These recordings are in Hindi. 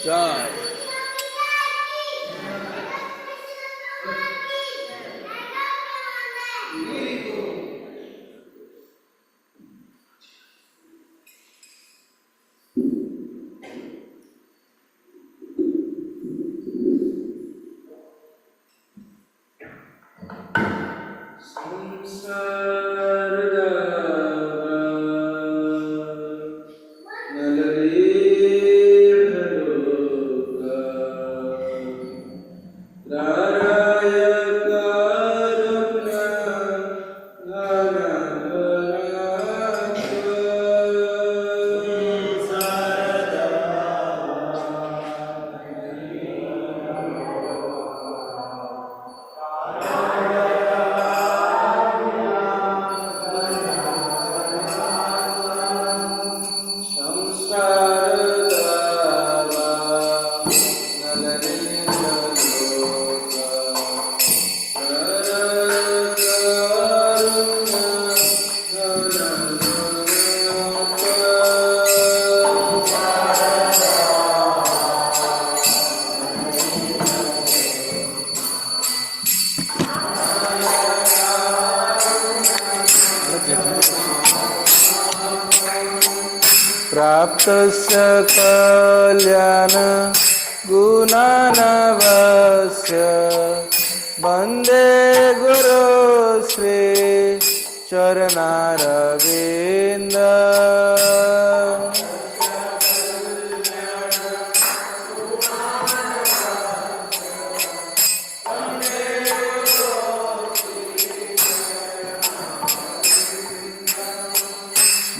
जय प्राप्तस्य कल्याण गुणानवस्य वन्दे गुरु श्री चरणारविन्द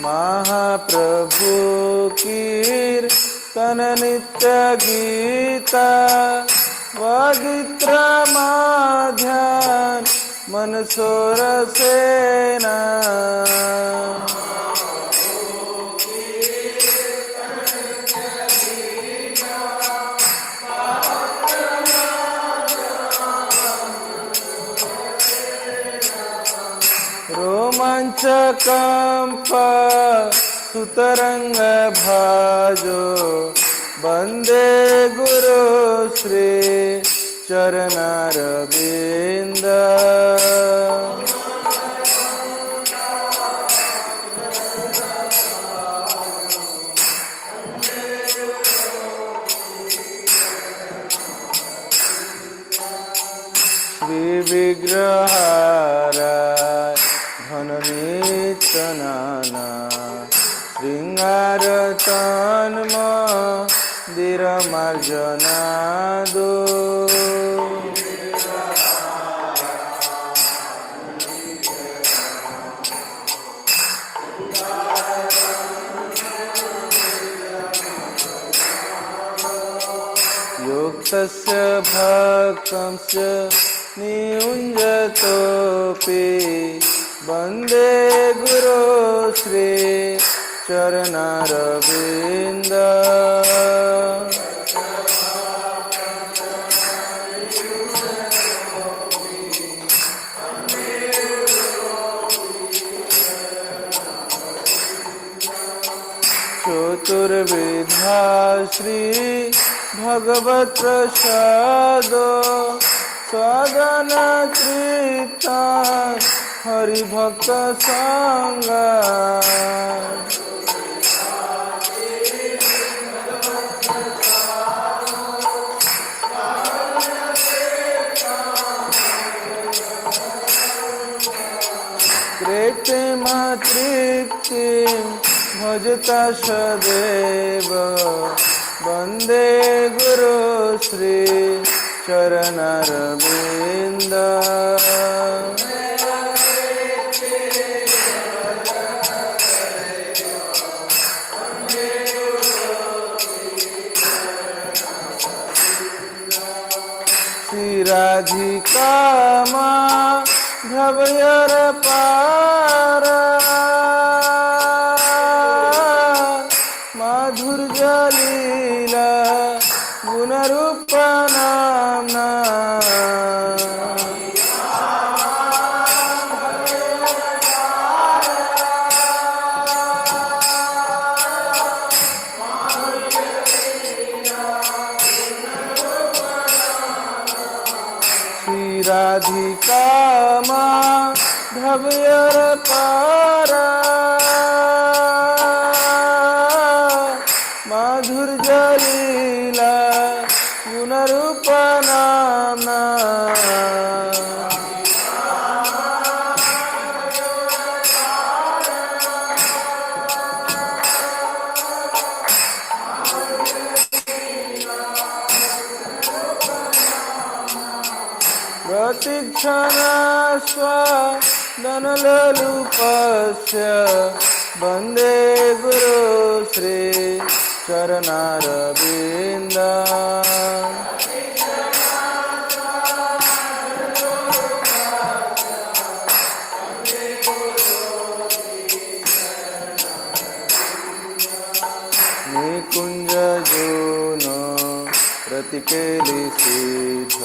महाप्रभु कीर्तन नित्य गीता वगित्र माध्यान मनसोर सेना रोमांच कंप सुतरंग भाजो वंदे गुरु श्री चरणारविंद श्री विग्रहारा धननितनाना श्रृंगार तन्मन्दिर मार्जनादो युक्तस्य भक्तस्य नियुञ्जतोऽपि वन्दे गुरु श्री चरणारविन्द चतुर्विधा श्री भगवत प्रसादो सदन तृप्ता हरिभक्त संगा तृप्तिं भजता सदैव वन्दे गुरु श्री चरणारविन्द श्री राधिका माधवयर पार माधुर्य लीला गुणरूप नामना राधिका माधवयर पार माधुर्य लीला गुणरूप नामना प्रतिक्षण स्वादनलोलुपस्य वन्दे गुरु श्री चरणारविन्द निकुंज जूनो प्रतिकेली सिद्ध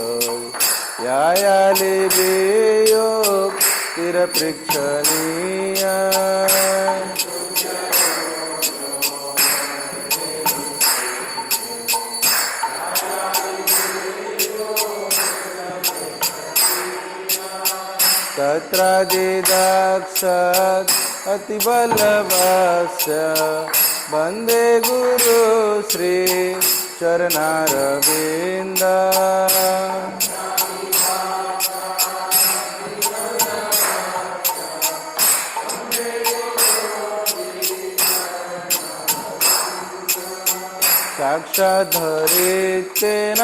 यायाले वेयो तिरपृक्षणीय तत्रादिदाक्षात् अतिबलवस्य वन्दे गुरु श्री चरणारविन्द साक्षाद्धरितेन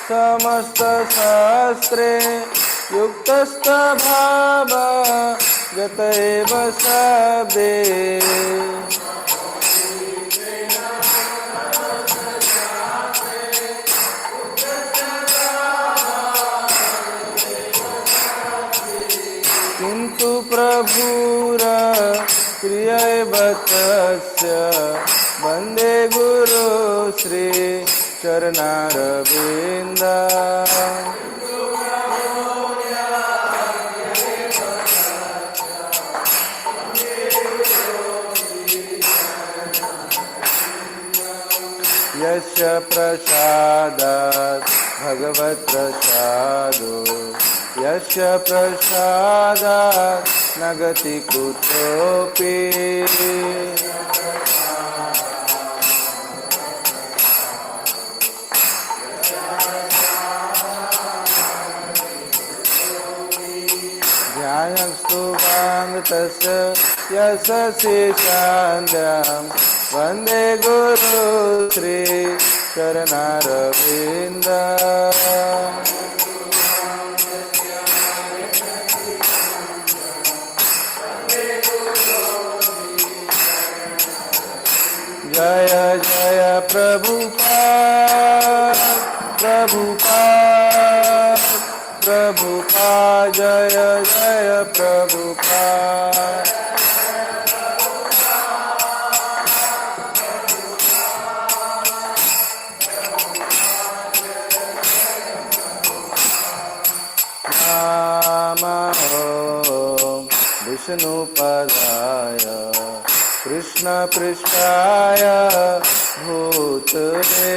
समस्त शास्त्रे युक्तस्तभाव गत एव शब्दे किन्तु प्रभुर प्रिय एव तस्य वन्दे गुरु श्री चरणारविन्द यस्य प्रसादात् भगवत् प्रसादो यस्य प्रसादात् न गति कुतोऽपि ध्यायस्तु वाङ्गतस्य यशसि शान्त्यां वन्दे गुरु श्री चरणारविन्द जय जय प्रभुपाद प्रभुपाद प्रभुपाद जय जय प्रभुपाद नमो विष्णुपदाय कृष्ण पृष्ठाय भूतले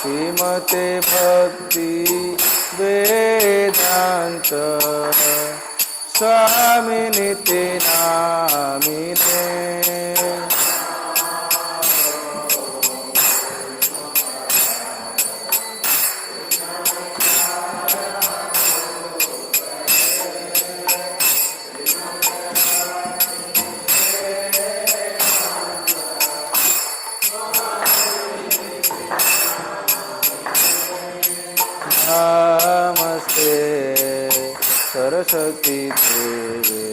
श्रीमते भक्ति वेदांत स्वामिनिति नामिने। नमस्ते सरस्वती देवे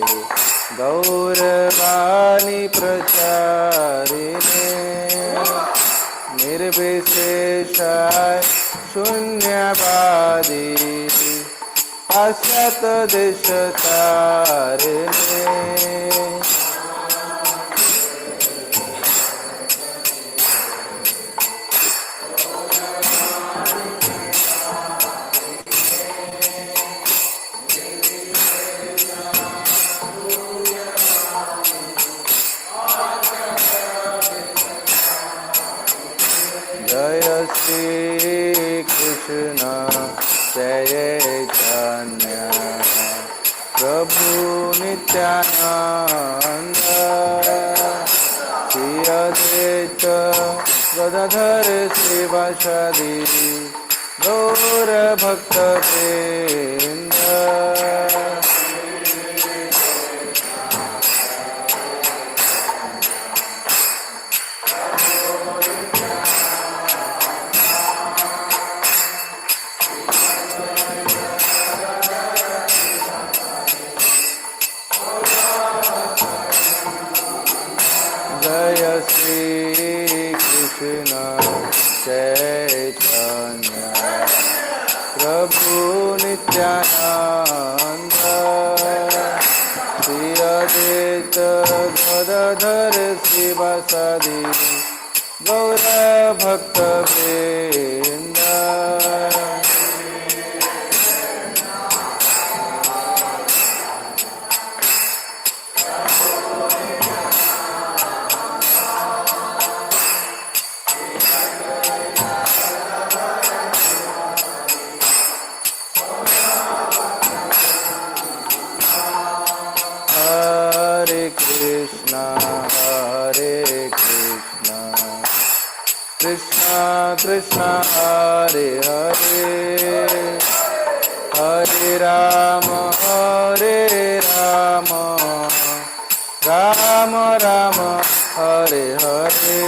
गौरवाणी प्रचारिणे निर्विशेषाय शून्यवादी पाश्चात देशतारिणे। जय श्री कृष्ण चैतन्य प्रभु नित्यानंद श्री अद्वैत गदाधर श्रीवासादि गौर भक्तवृंद। जय श्री कृष्ण चैतन्य प्रभु नित्यानंद श्री अद्वैत गदाधर श्रीवासादि गौर भक्तवृंद। हरे कृष्णा कृष्णा कृष्णा हरे हरे हरे राम राम राम हरे हरे।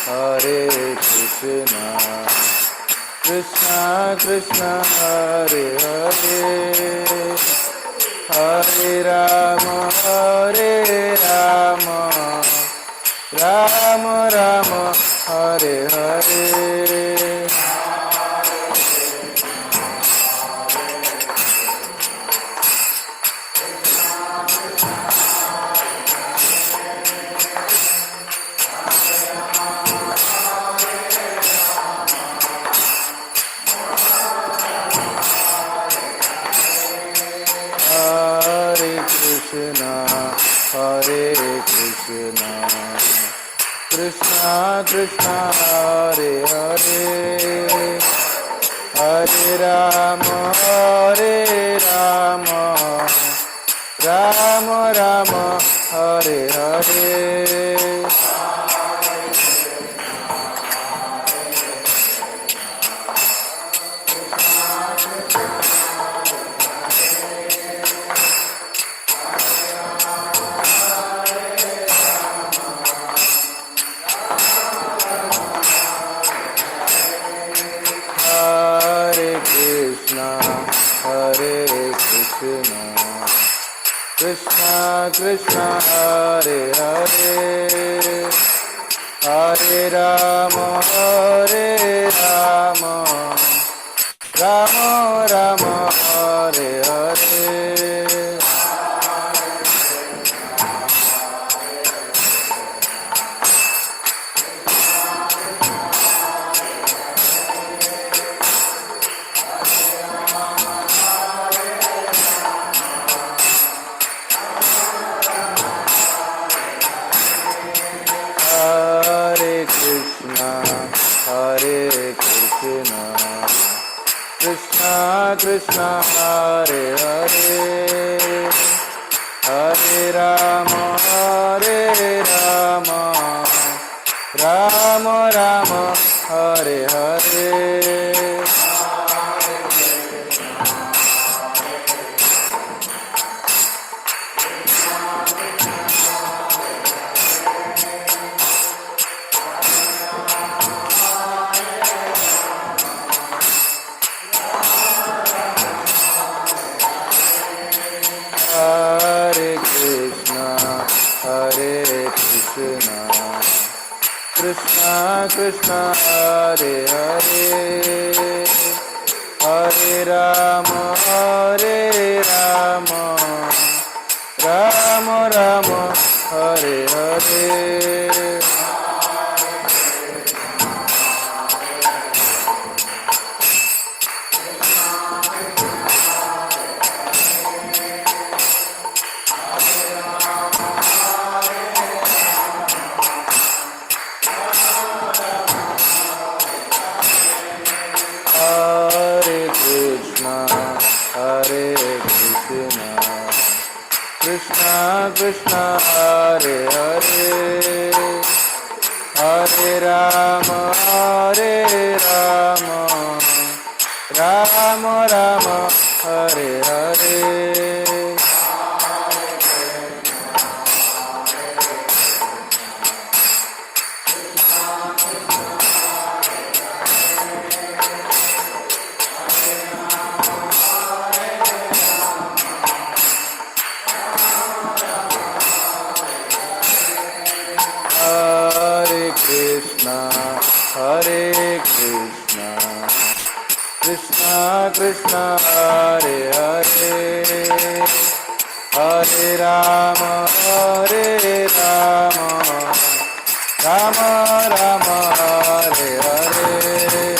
हरे कृष्णा कृष्णा कृष्णा हरे हरे हरे राम राम राम हरे हरे। हरे कृष्णा कृष्णा कृष्णा हरे हरे हरे राम राम राम हरे हरे। हरे Krishna Krishna Krishna Hare Hare Hare Ram Rama Rama Hare Hare Hare Krishna Krishna Krishna Hare Hare Hare Rama Rama Rama Hare Hare Hare Krishna Krishna Krishna Hare Hare Hare Rama Rama Rama Hare Hare Hare Krishna Krishna Krishna Hare Hare Hare Rama Rama Rama Hare Hare Hare Krishna Krishna Krishna Hare Hare Hare Rama Rama Rama Hare Hare Hare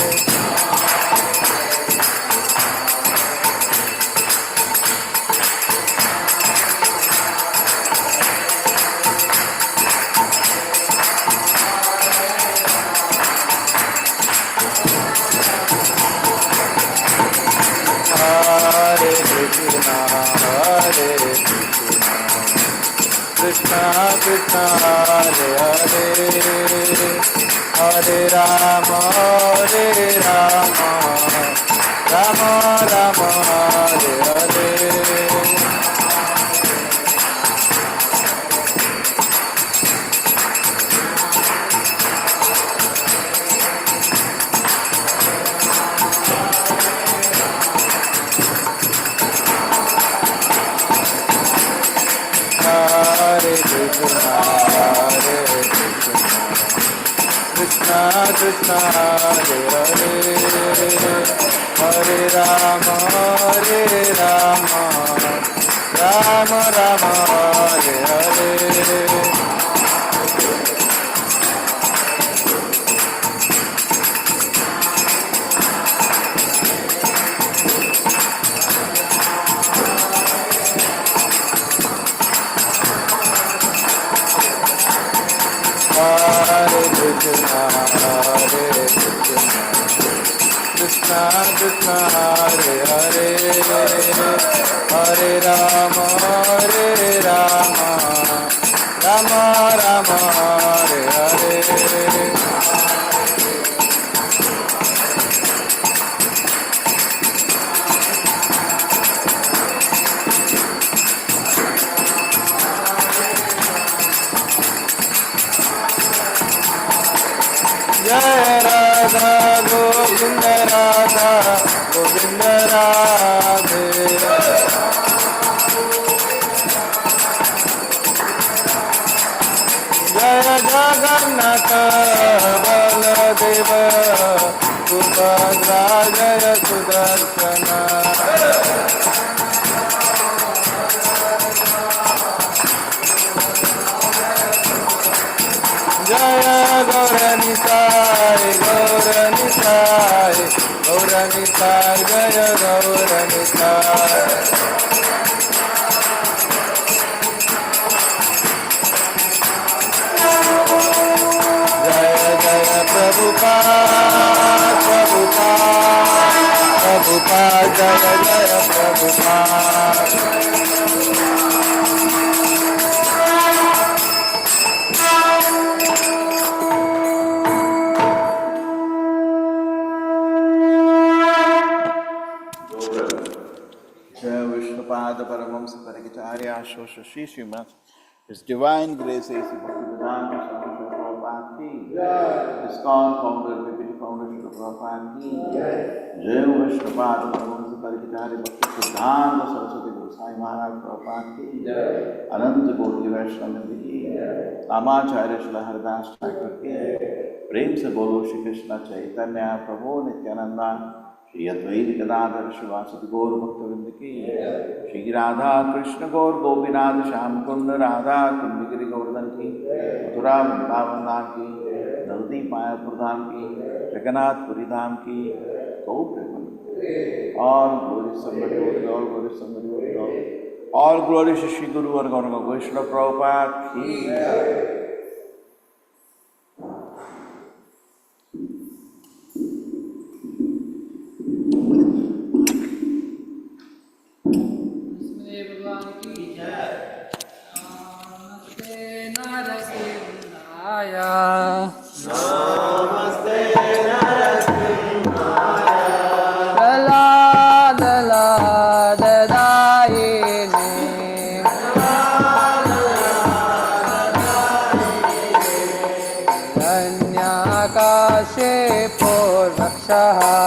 Krishna Krishna Krishna Hare Hare Hare Rama Rama Rama Hare Hare Hare Krishna Krishna Krishna Hare Hare Hare Rama Rama Rama Hare Hare Hare Krishna Krishna Krishna Hare Hare Hare Rama Rama Rama Hare Hare Jai Radha Govinda Radhe Jai Jagannath Baladeva Subhadra जय सुदर्शन जय गौरनिताय गौरनिताय गौरनिताय जय Gaur Nitai Prabhupada, Prabhupada, Jaya Jaya Prabhupada. Jaya Vishnupada Paramahamsa Parikacharya Shosha Shri Srimad His Divine Grace A.C. Bhaktivedanta Swami Srila Prabhupada ki ISKCON founder, Deputy founder Srila Prabhupada ki Jai Vishnupada Paramahamsa Parikacharya Bhaktivedanta Saraswati Goswami Maharaj Prabhupada ki Ananta Koti Vaishnava ki Ramacharya Srila Haridas Thakur ki प्रेम से बोलो श्री कृष्ण चैतन्य प्रभु नित्यानंदा श्री अद्वैत गदाधर शिवासदि गौर भक्तवृंद की श्री राधा कृष्ण गौर गोपीनाथ श्याम कुंड राधा कुंड गिरि गोवर्धन की मथुरा वृंदावन धाम की नवदीप मायापुर धाम की जगन्नाथपुरी धाम की गौ प्रेम और ग्लोरी somebody और ग्लोरी somebody और ग्लोरी श्री गुरु और गौर वैष्णव प्रभुपाद की Namaste Narasimhaya Dala Dadayini Danyakashe Purvakshaha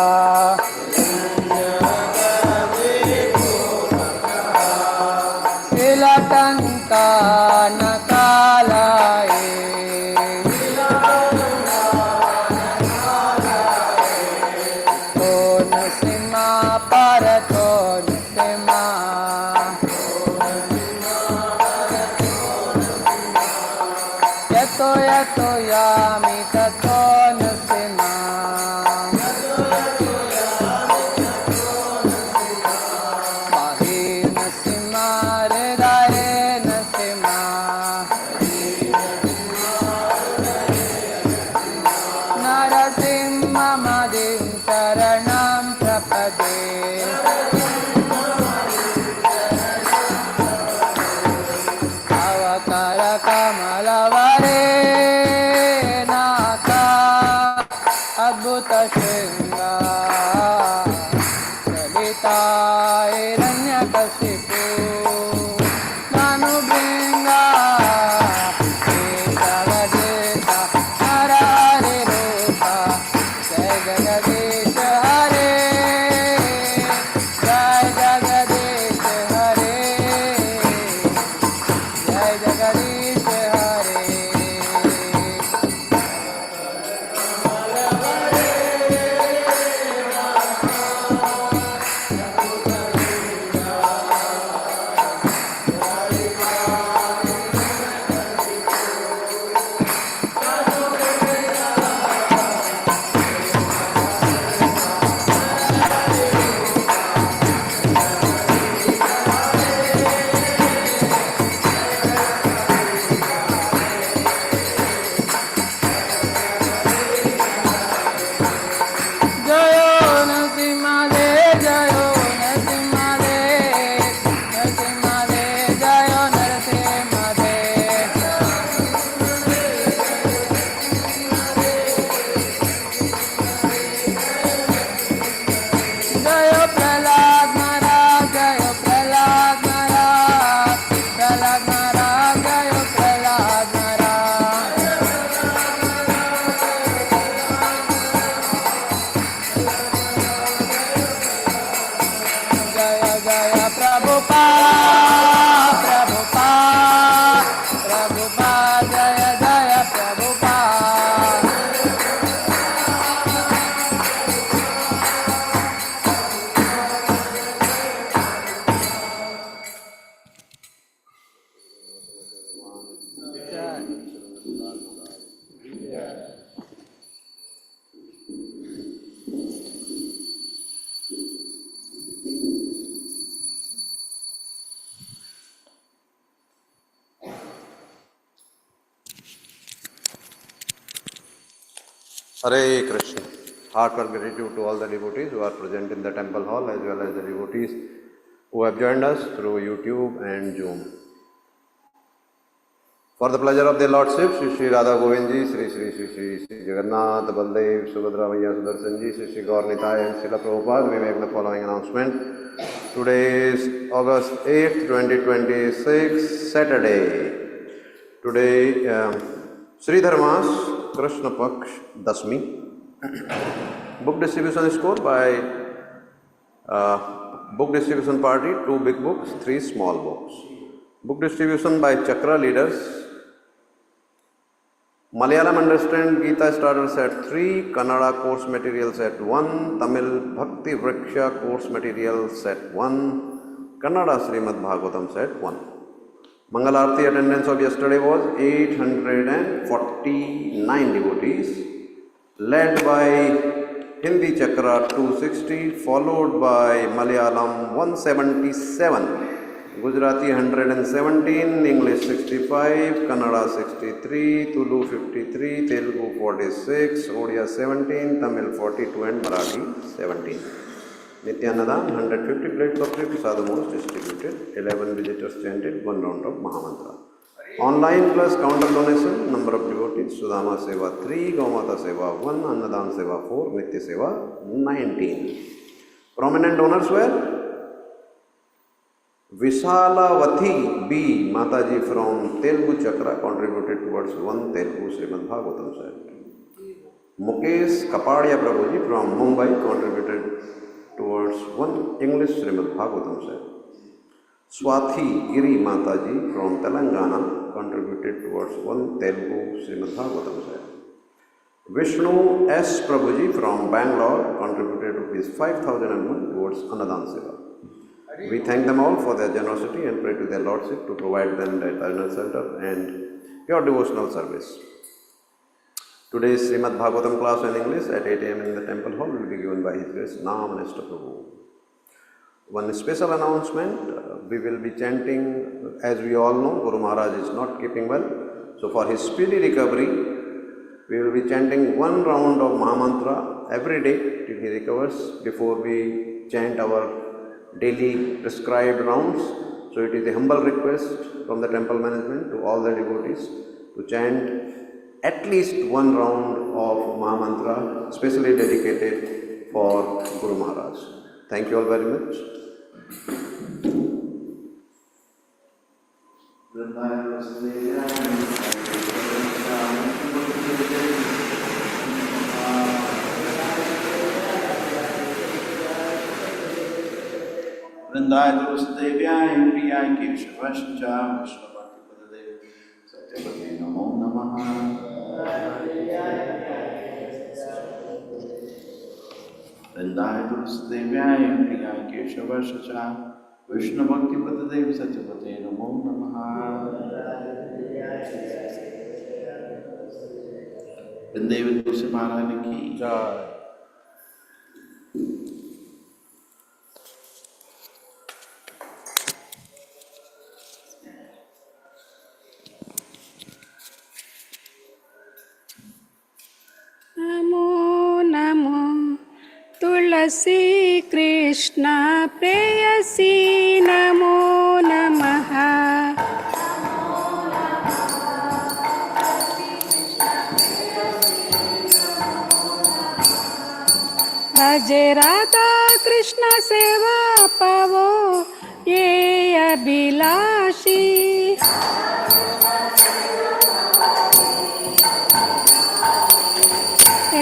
Silatanka Nakalaye Yato yami tato nusima Mahi nusima redare nusima Narasimha madim saranam prapade Avakara kamalavare Adbhuta Shringa Salita Hiranyakashipu Nanu Bringa Jagadita Harare Rupa Jai Jagadisha Hare Jai Jagadisha Hare Jai Jagadisha Hare Hare Krishna. Heartfelt gratitude to all the devotees who are present in the temple hall as well as the devotees who have joined us through YouTube and Zoom. For the pleasure of their Lordship, Shri Shri Radha Govind Ji, Shri Jagannath, Baldev, Subhadra Maiya, Sudarshan Ji, Shri Shri Gaur Nitai and Srila Prabhupada, we make the following announcement. Today is August 8th, 2026, Saturday. Today, Sri Dharmas, Krishna Paksh, Dasmi. Book distribution score by book distribution party, 2 big books, 3 small books. Book distribution by Chakra leaders. Malayalam Understand Gita Starters at 3, Kannada course materials at 1, Tamil Bhakti Vriksha course materials at 1, Kannada Srimad Bhagavatam at 1. Mangalarti attendance of yesterday was 849 devotees, led by Hindi Chakra 260, followed by Malayalam 177. Gujarati 117, English 65, Kannada 63, Tulu 53, Telugu 46, Odia 17, Tamil 42 and Marathi 17. Nityanadam 150 plates of prasadam was distributed, 11 visitors chanted, 1 round of Mahamantra. Online plus counter donation, number of devotees, Sudama Seva 3, Gaumata Seva 1, Annadan Seva 4, Nitya Seva 19. Prominent donors were Vishalavati B. Mataji from Telugu Chakra contributed towards 1 Telugu Srimad Bhagavatam set. Mukesh Kapadia Prabhuji from Mumbai contributed towards 1 English Srimad Bhagavatam set. Swathi Giri Mataji from Telangana contributed towards 1 Telugu Srimad Bhagavatam set. Vishnu S. Prabhuji from Bangalore contributed Rs 5,001 towards Annadan Seva. We thank them all for their generosity and pray to their Lordship to provide them the eternal shelter and pure devotional service. Today's Srimad Bhagavatam class in English at 8 a.m. in the temple hall will be given by His Grace Namanesta Prabhu. One special announcement, we will be chanting, as we all know, Guru Maharaj is not keeping well. So for his speedy recovery, we will be chanting 1 round of Mahamantra every day till he recovers before we chant our daily prescribed rounds. So it is a humble request from the temple management to all the devotees to chant at least 1 round of Mahamantra specially dedicated for Guru Maharaj. Thank you all very much. Vrindaya Vasudevaya Priyaya Keshavaścha Vishnavati Padadev Satyavati Namo Namaha. Vrindaya Vasudevaya Priyaya Keshavaścha Vishnavati Padadev Satyavati Namo Namaha. Vrindavan Tulsi Maharani ki jai. Namo Namo तुलसी कृष्ण प्रेयसी नमो नमः भजे राधा कृष्ण सेवा पावो ये अभिलाषी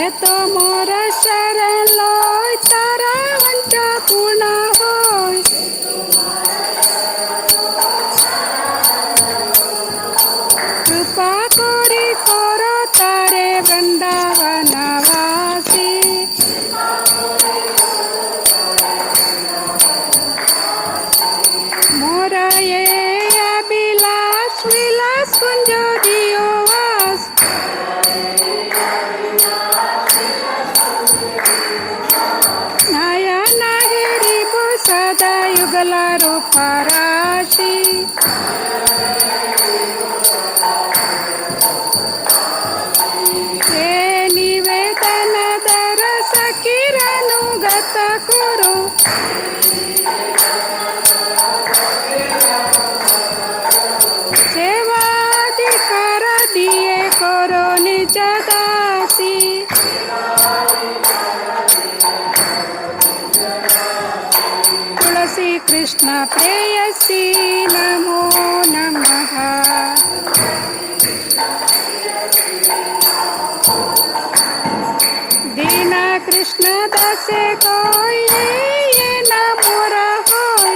तो मोर शरण लोय तारा वंचा पूर्ण होय कृपा करी करो तारे वृंदावन वासी मोर ये अभिलाष विलास कुंज दियो वास सदा युगला रूपराशि हे निवेदन प्रेयसी नमो नमः। दीना कृष्ण दासे को ये न मोरा होय।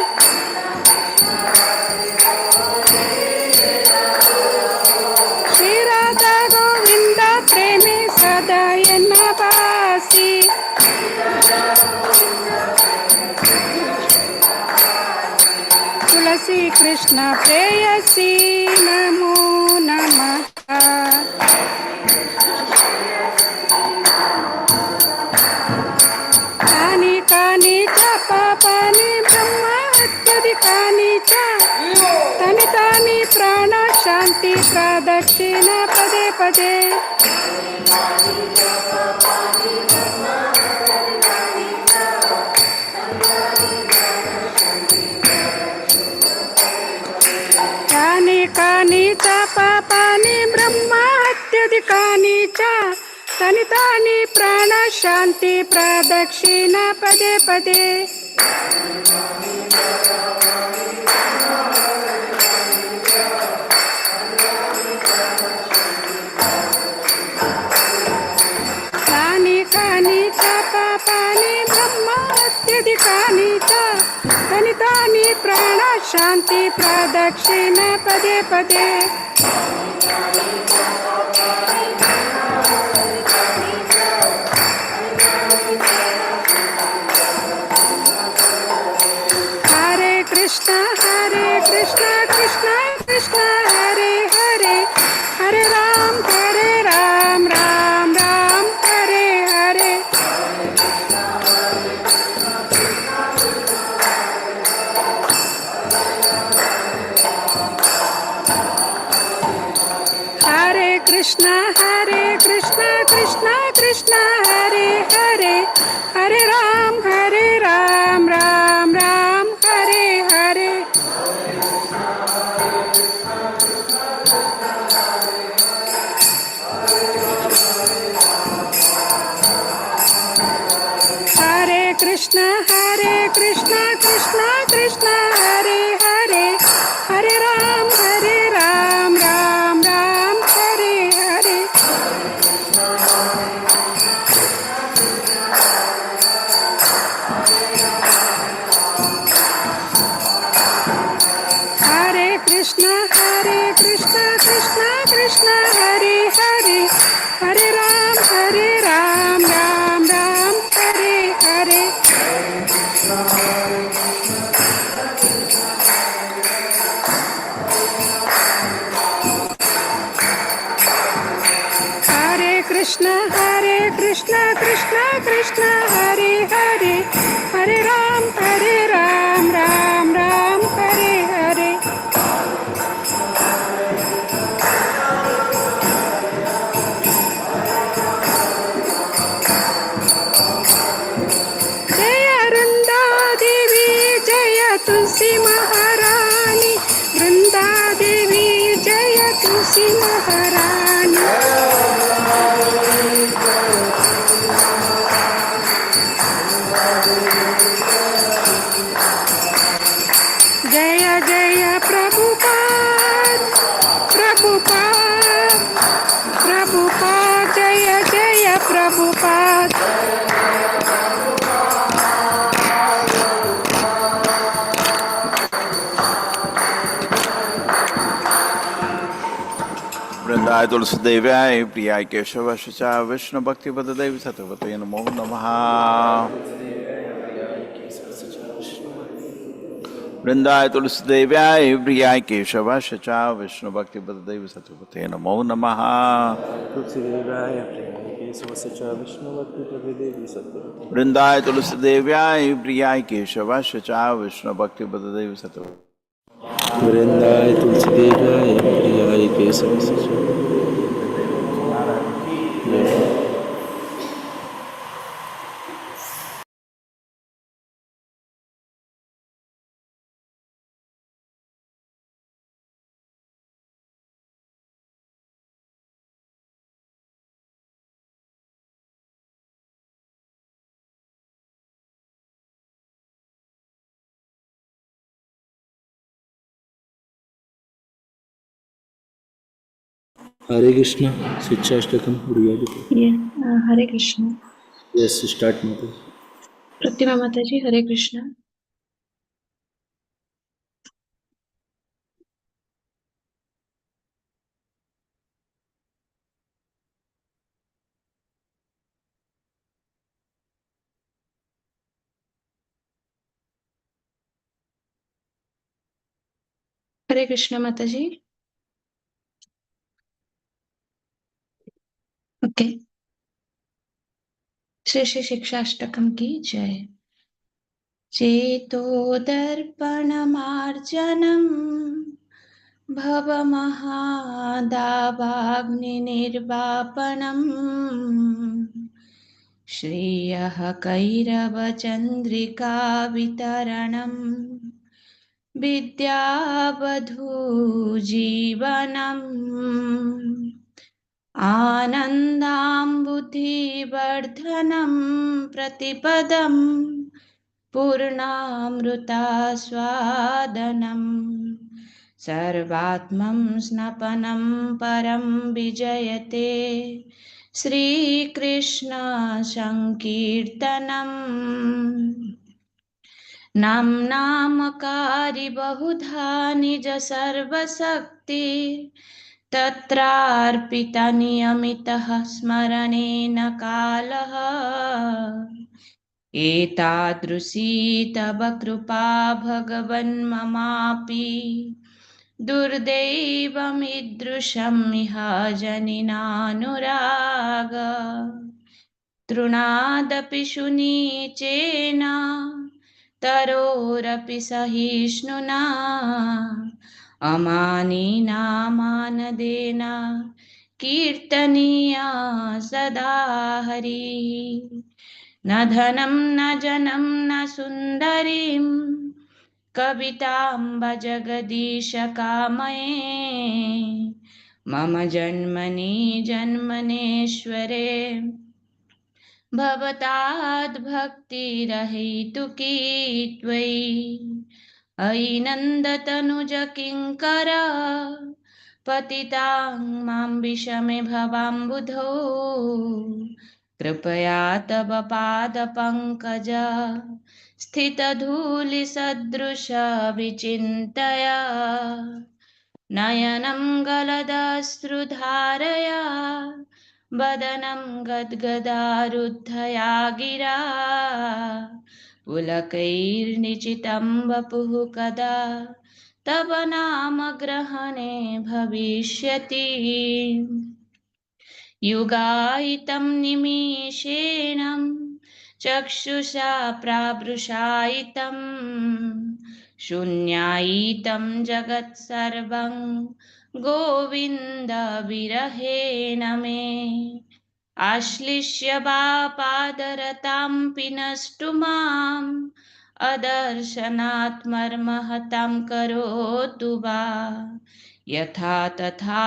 श्री राधा गोविंद प्रेमी सदा न बासी। तुलसी कृष्ण प्रेयसी नमो नमः। कानि कानि च पापानि ब्रह्म अत्यधिकानि च तानि तानि प्राण शान्ति प्रदक्षिण पदे पदे। कानि कानि च पापानि ब्रह्म अत्यधिकानि च तानि तानि प्राण शान्ति प्रदक्षिण पदे पदे। कानि कानि च पापानि ब्रह्म अत्यधिकानि च तानि तानि प्राण शान्ति प्रदक्षिण पदे पदे। हरे कृष्ण कृष्ण कृष्ण हरे हरे, हरे राम राम राम हरे हरे। हरे कृष्ण कृष्ण कृष्ण हरे हरे, हरे राम राम राम हरे हरे। हरे कृष्ण कृष्ण कृष्ण हरे हरे, हरे राम राम राम हरे हरे। हरे कृष्ण कृष्ण कृष्ण हरे हरे, हरे राम राम राम हरे हरे। हरे कृष्ण कृष्ण कृष्ण हरे हरे, हरे राम राम राम हरे हरे। जय वृंदा देवी जय तुलसी महारानी, वृंदा देवी जय तुलसी महारानी। जय जय प्रभुपाद प्रभुपाद प्रभुपाद, जय जय प्रभुपाद। वृंदाय तुलसीदेव्याय प्रियाय केशवाय च विष्णु भक्ति पददेव सतपते नमो नमः। वृंदाय तुलसीदेव्याय प्रियाय केशवाय च विष्णु भक्ति पददेव सतपते नमो नमः। तुलसीदेवाय प्रियाय केशवस्य च विष्णुभक्तिप्रभृदेवी सत्यवती। वृंदाय तुलसीदेव्याय प्रियाय केशवाय च विष्णु भक्ति पददेव सतपते। वृंदाय तुलसीदेवाय प्रियाय केशवस्य च Hare Krishna, Shikshaashtakam, Uriya Gita. Hare Krishna. Yes, start Mata. Pratima Mataji, Hare Krishna. Hare Krishna Mataji. Okay. Shri Shri शिक्षाष्टकम की जय. चेतो दर्पणमार्जनम् भवमहादावाग्निर्वापणम् श्रियः कैरवचन्द्रिका वितरणम् विद्यावधूजीवनम् आनन्दाम्बुधिवर्धनं प्रतिपदम् पूर्णामृतास्वादनम् सर्वात्मं स्नपनं परं विजयते श्रीकृष्ण संकीर्तनम् नामकारी बहुधा निज सर्वशक्ति तत्रार्पिता नियमितः स्मरणेन कालः एतादृशी तव कृपा भगवन् ममापि दुर्दैवमीदृशमिह जनिनानुराग तृणादपि शुनीचेन तरोरपि सहिष्णुना अमानिना मानदेन कीर्तनीया सदा हरिः न धनं न जनं न सुन्दरीं कवितां जगदीश कामये मम जन्मनि जन्मनेश्वरे भवताद्भक्तिरहैतुकी त्वयि अयि नन्दतनुज किङ्कर पतितां मां विषमे भवाम्बुधौ कृपया तव पादपङ्कज स्थितधूलिसदृश विचिन्तया नयनं गलदश्रुधारया वदनं गद्गदारुद्धया गिरा पुलकैर्निचितं वपुः कदा तव नाम ग्रहणे भविष्यति युगायितं निमीषेण चक्षुषा प्रावृषायितं शून्यायितं जगत्सर्वं गोविन्दविरहेण मे आश्लिष्य वा पादरतां पिनष्टु माम् अदर्शनात् मर्महतां करोतु वा यथा तथा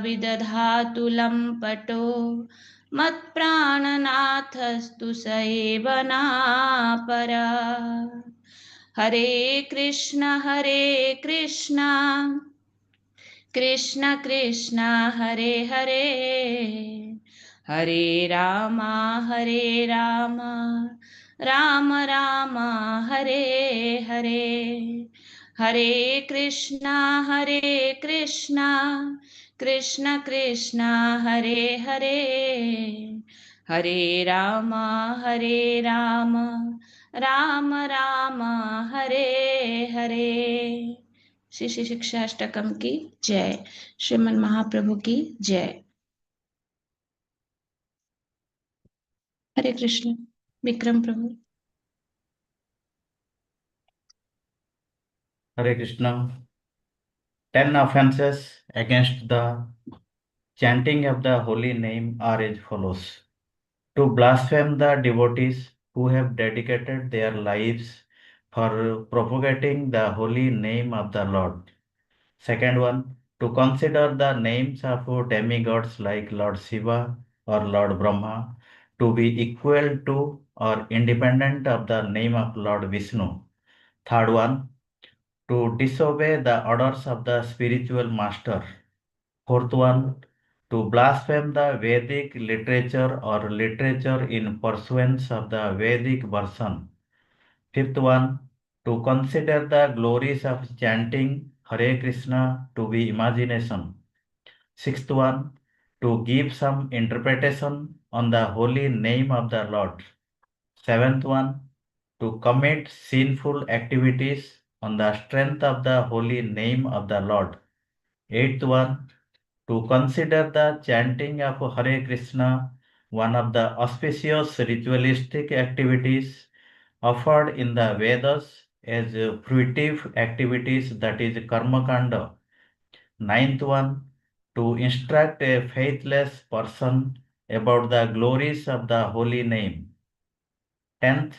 विदधातु लम्पटो मत्प्राणनाथस्तु स एव नापरा हरे कृष्ण कृष्ण कृष्ण हरे हरे हरे राम राम राम हरे हरे हरे कृष्ण कृष्ण कृष्ण हरे हरे हरे राम राम राम हरे हरे श्री श्री शिक्षाष्टकम की जय. श्रीमन महाप्रभु की जय. हरे कृष्ण. विक्रम प्रभु. Hare Krishna. 10 offenses against the chanting of the holy name are as follows. To blaspheme the devotees who have dedicated their lives for propagating the holy name of the Lord. Second one, to consider the names of demigods like Lord Shiva or Lord Brahma to be equal to or independent of the name of Lord Vishnu. Third one, to disobey the orders of the spiritual master. Fourth one, to blaspheme the Vedic literature or literature in pursuance of the Vedic version. Fifth one, to consider the glories of chanting Hare Krishna to be imagination. Sixth one, to give some interpretation on the holy name of the Lord. Seventh one, to commit sinful activities on the strength of the holy name of the Lord. Eighth one, to consider the chanting of Hare Krishna one of the auspicious ritualistic activities offered in the Vedas as fruitive activities, that is Karma Kanda. Ninth one, to instruct a faithless person about the glories of the holy name. 10th,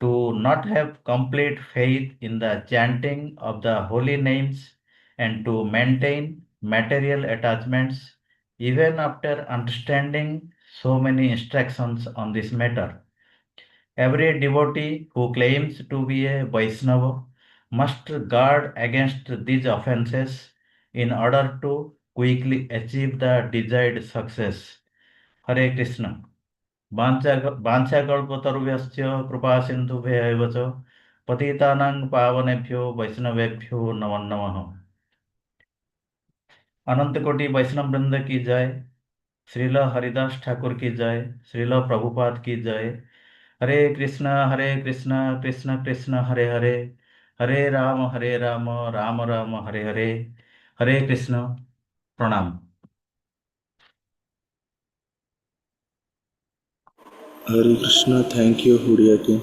to not have complete faith in the chanting of the holy names and to maintain material attachments even after understanding so many instructions on this matter. Every devotee who claims to be a Vaishnava must guard against these offenses in order to quickly achieve the desired success. Hare Krishna. वाञ्छाकल्पतरुभ्यश्च कृपासिन्धुभ्यः एव च पतितानां पावनेभ्यो वैष्णवेभ्यो नमो नमः। अनंत कोटि वैष्णव वृंद की जय। श्रील हरिदास ठाकुर की जय। श्रील प्रभुपाद की जय। हरे कृष्ण कृष्ण कृष्ण हरे हरे, हरे राम राम राम हरे हरे। हरे कृष्ण। प्रणाम। Hare Krishna, thank you, Huriya King.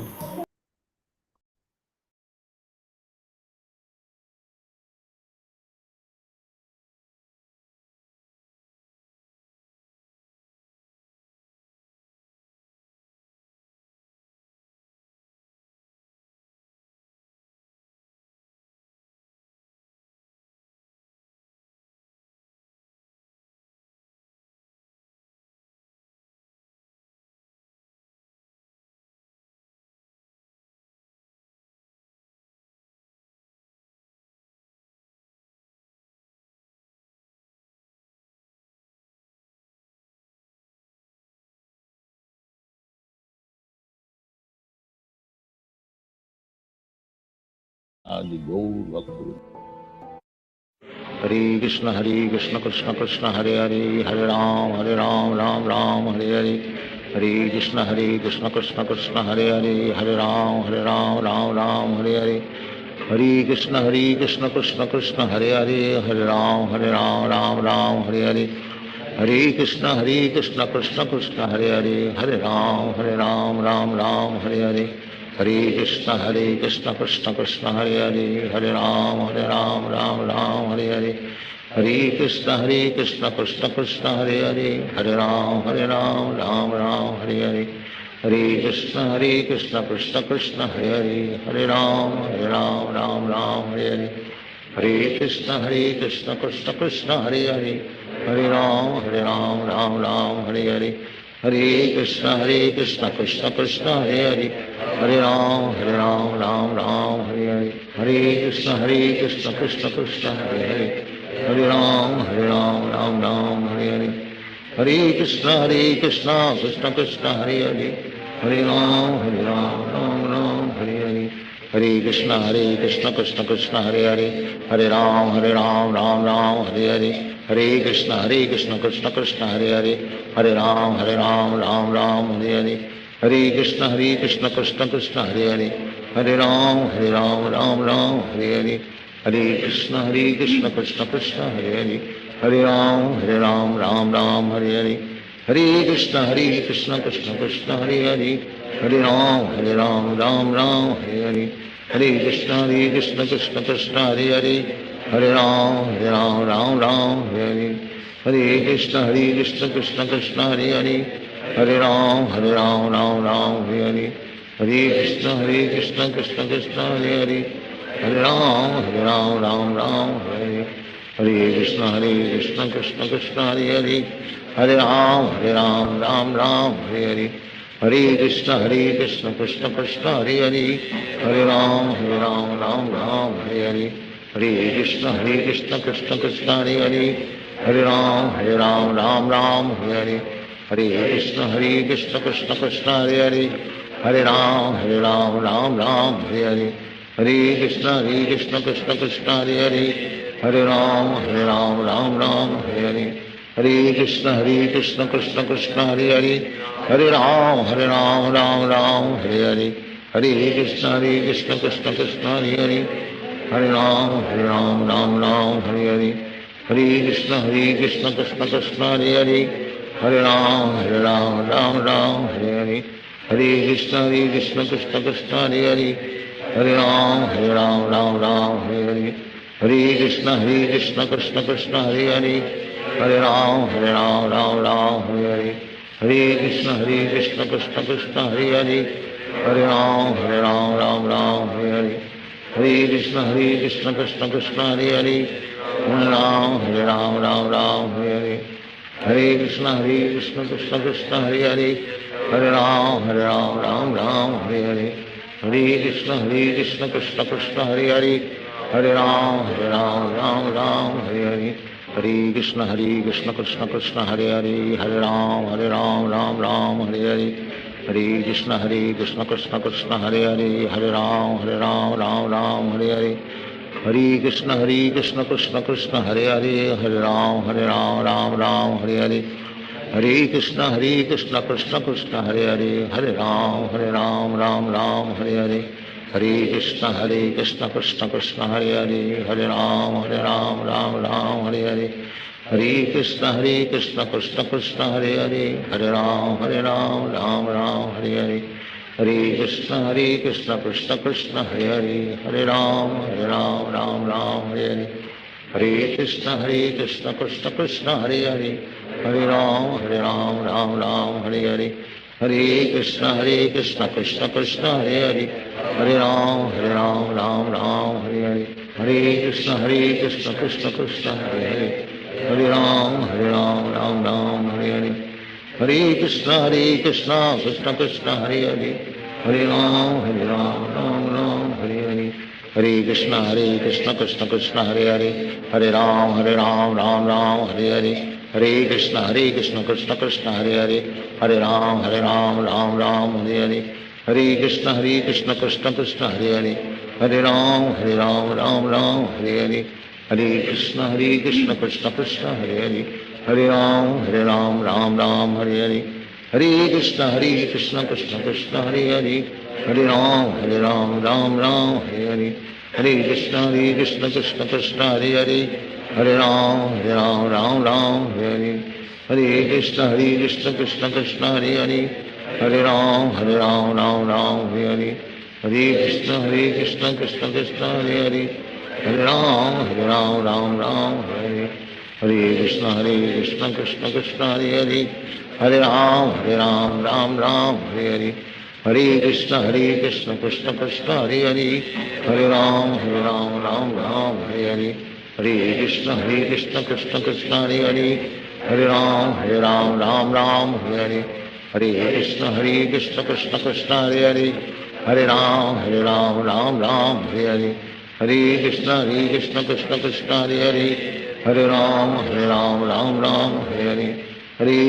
आदि गौर भक्त। हरे कृष्ण कृष्ण कृष्ण हरे हरे, हरे राम राम राम हरे हरे। हरे कृष्ण कृष्ण कृष्ण हरे हरे, हरे राम राम राम हरे हरे। हरे कृष्ण कृष्ण कृष्ण हरे हरे, हरे राम राम राम हरे हरे। हरे कृष्ण कृष्ण कृष्ण हरे हरे, हरे राम राम राम हरे हरे। हरे कृष्ण कृष्ण कृष्ण हरे हरे, हरे राम राम राम हरे हरे। हरे कृष्ण कृष्ण कृष्ण हरे हरे, हरे राम राम राम हरे हरे। हरे कृष्ण कृष्ण कृष्ण हरे हरे, हरे राम राम राम हरे हरे। हरे कृष्ण कृष्ण कृष्ण हरे हरे, हरे राम राम हरे हरे। हरे कृष्ण कृष्ण कृष्ण हरे हरे, हरे राम राम हरे हरे। हरे कृष्ण कृष्ण कृष्ण हरे हरे, हरे राम राम हरे हरे। हरे कृष्ण कृष्ण कृष्ण हरे हरे, हरे राम राम हरे हरे। हरे कृष्ण कृष्ण कृष्ण हरे हरे, हरे राम राम राम हरे हरे। हरे कृष्ण कृष्ण कृष्ण हरे हरे, हरे राम राम राम हरे हरे। हरे कृष्ण कृष्ण कृष्ण हरे हरे, हरे राम राम राम हरे हरे। हरे कृष्ण कृष्ण कृष्ण हरे हरे, हरे राम राम हरे हरे। हरे कृष्ण कृष्ण कृष्ण हरे हरे, हरे राम राम हरे हरे। हरे कृष्ण कृष्ण कृष्ण हरे हरे, हरे राम राम हरे हरे। हरे कृष्ण कृष्ण कृष्ण हरे हरे, हरे राम राम हरे हरे। हरे कृष्ण कृष्ण कृष्ण हरे हरे, हरे राम राम हरे हरे। हरे कृष्ण कृष्ण कृष्ण हरे हरे, हरे राम राम हरे हरे। हरे कृष्ण कृष्ण कृष्ण हरे हरे, हरे राम राम हरे हरे। हरे कृष्ण कृष्ण कृष्ण हरे हरे, हरे राम राम राम हरे हरे, हरे कृष्ण कृष्ण कृष्ण हरे हरे, हरे राम राम राम हरे हरे, हरे कृष्ण कृष्ण कृष्ण हरे हरे, हरे राम राम राम हरे हरे, हरे कृष्ण कृष्ण कृष्ण हरे हरे, हरे राम राम राम हरे हरे, हरे कृष्ण कृष्ण कृष्ण हरे हरे, हरे राम राम राम हरे हरे, हरे कृष्ण कृष्ण कृष्ण हरे हरे, हरे राम राम राम हरे हरे, हरे कृष्ण कृष्ण कृष्ण हरे हरे, हरे राम राम राम हरे हरे, हरे कृष्ण कृष्ण कृष्ण हरे हरे, हरे राम राम राम हरे हरे, हरे कृष्ण कृष्ण कृष्ण हरे हरे, हरे राम राम राम हरे हरे, हरे कृष्ण कृष्ण कृष्ण हरे हरे, हरे राम राम हरे हरे, हरे कृष्ण कृष्ण कृष्ण हरे हरे, हरे राम राम राम हरे हरे, हरे कृष्ण कृष्ण कृष्ण हरे हरे, हरे राम राम राम हरे हरे, हरे कृष्ण कृष्ण कृष्ण हरे हरे, हरे राम राम राम हरे हरे, हरे कृष्ण कृष्ण कृष्ण हरे हरे, हरे राम राम राम हरे हरे, हरे कृष्ण कृष्ण कृष्ण हरे हरे, हरे राम राम राम हरे हरे, हरे कृष्ण कृष्ण कृष्ण हरे हरे, हरे राम राम राम हरे हरे, हरे कृष्ण कृष्ण कृष्ण हरे हरे, हरे राम राम राम हरे हरे, हरे कृष्ण कृष्ण कृष्ण हरे हरे, हरे राम राम राम हरे हरे, हरे कृष्ण कृष्ण कृष्ण हरे हरे, हरे राम राम राम हरे हरे, हरे कृष्ण कृष्ण कृष्ण हरे हरे, हरे राम राम राम हरे हरे, हरे कृष्ण कृष्ण कृष्ण हरे हरे, हरे राम राम हरे हरे, हरे कृष्ण कृष्ण कृष्ण हरे हरे, हरे राम राम राम हरे हरे, हरे कृष्ण कृष्ण कृष्ण हरे हरे, हरे राम राम हरे हरे, हरे कृष्ण कृष्ण कृष्ण हरे हरे, हरे राम राम राम हरे हरे, हरे कृष्ण कृष्ण कृष्ण हरे हरे, हरे राम राम राम हरे हरे, हरे कृष्ण कृष्ण कृष्ण हरे हरे, हरे राम राम राम हरे हरे, हरे कृष्ण कृष्ण कृष्ण हरे हरे, हरे राम राम हरे हरे, हरे कृष्ण कृष्ण कृष्ण हरे हरे, हरे राम राम राम हरे हरे, हरे कृष्ण कृष्ण कृष्ण हरे हरे, हरे राम राम राम हरे हरे, हरे कृष्ण कृष्ण कृष्ण हरे हरे, हरे राम राम राम हरे हरे, हरे कृष्ण कृष्ण कृष्ण हरे हरे, हरे राम राम हरे, हरे कृष्ण कृष्ण कृष्ण हरे हरे, हरे राम राम हरे हरे, हरे कृष्ण कृष्ण कृष्ण हरे हरे, हरे राम राम राम हरे हरे, हरे कृष्ण कृष्ण कृष्ण हरे हरे, हरे राम राम हरे हरे, हरे कृष्ण कृष्ण कृष्ण हरे हरे, हरे राम राम हरे हरे, हरे कृष्ण कृष्ण कृष्ण हरे हरे, हरे राम राम हरे हरे, हरे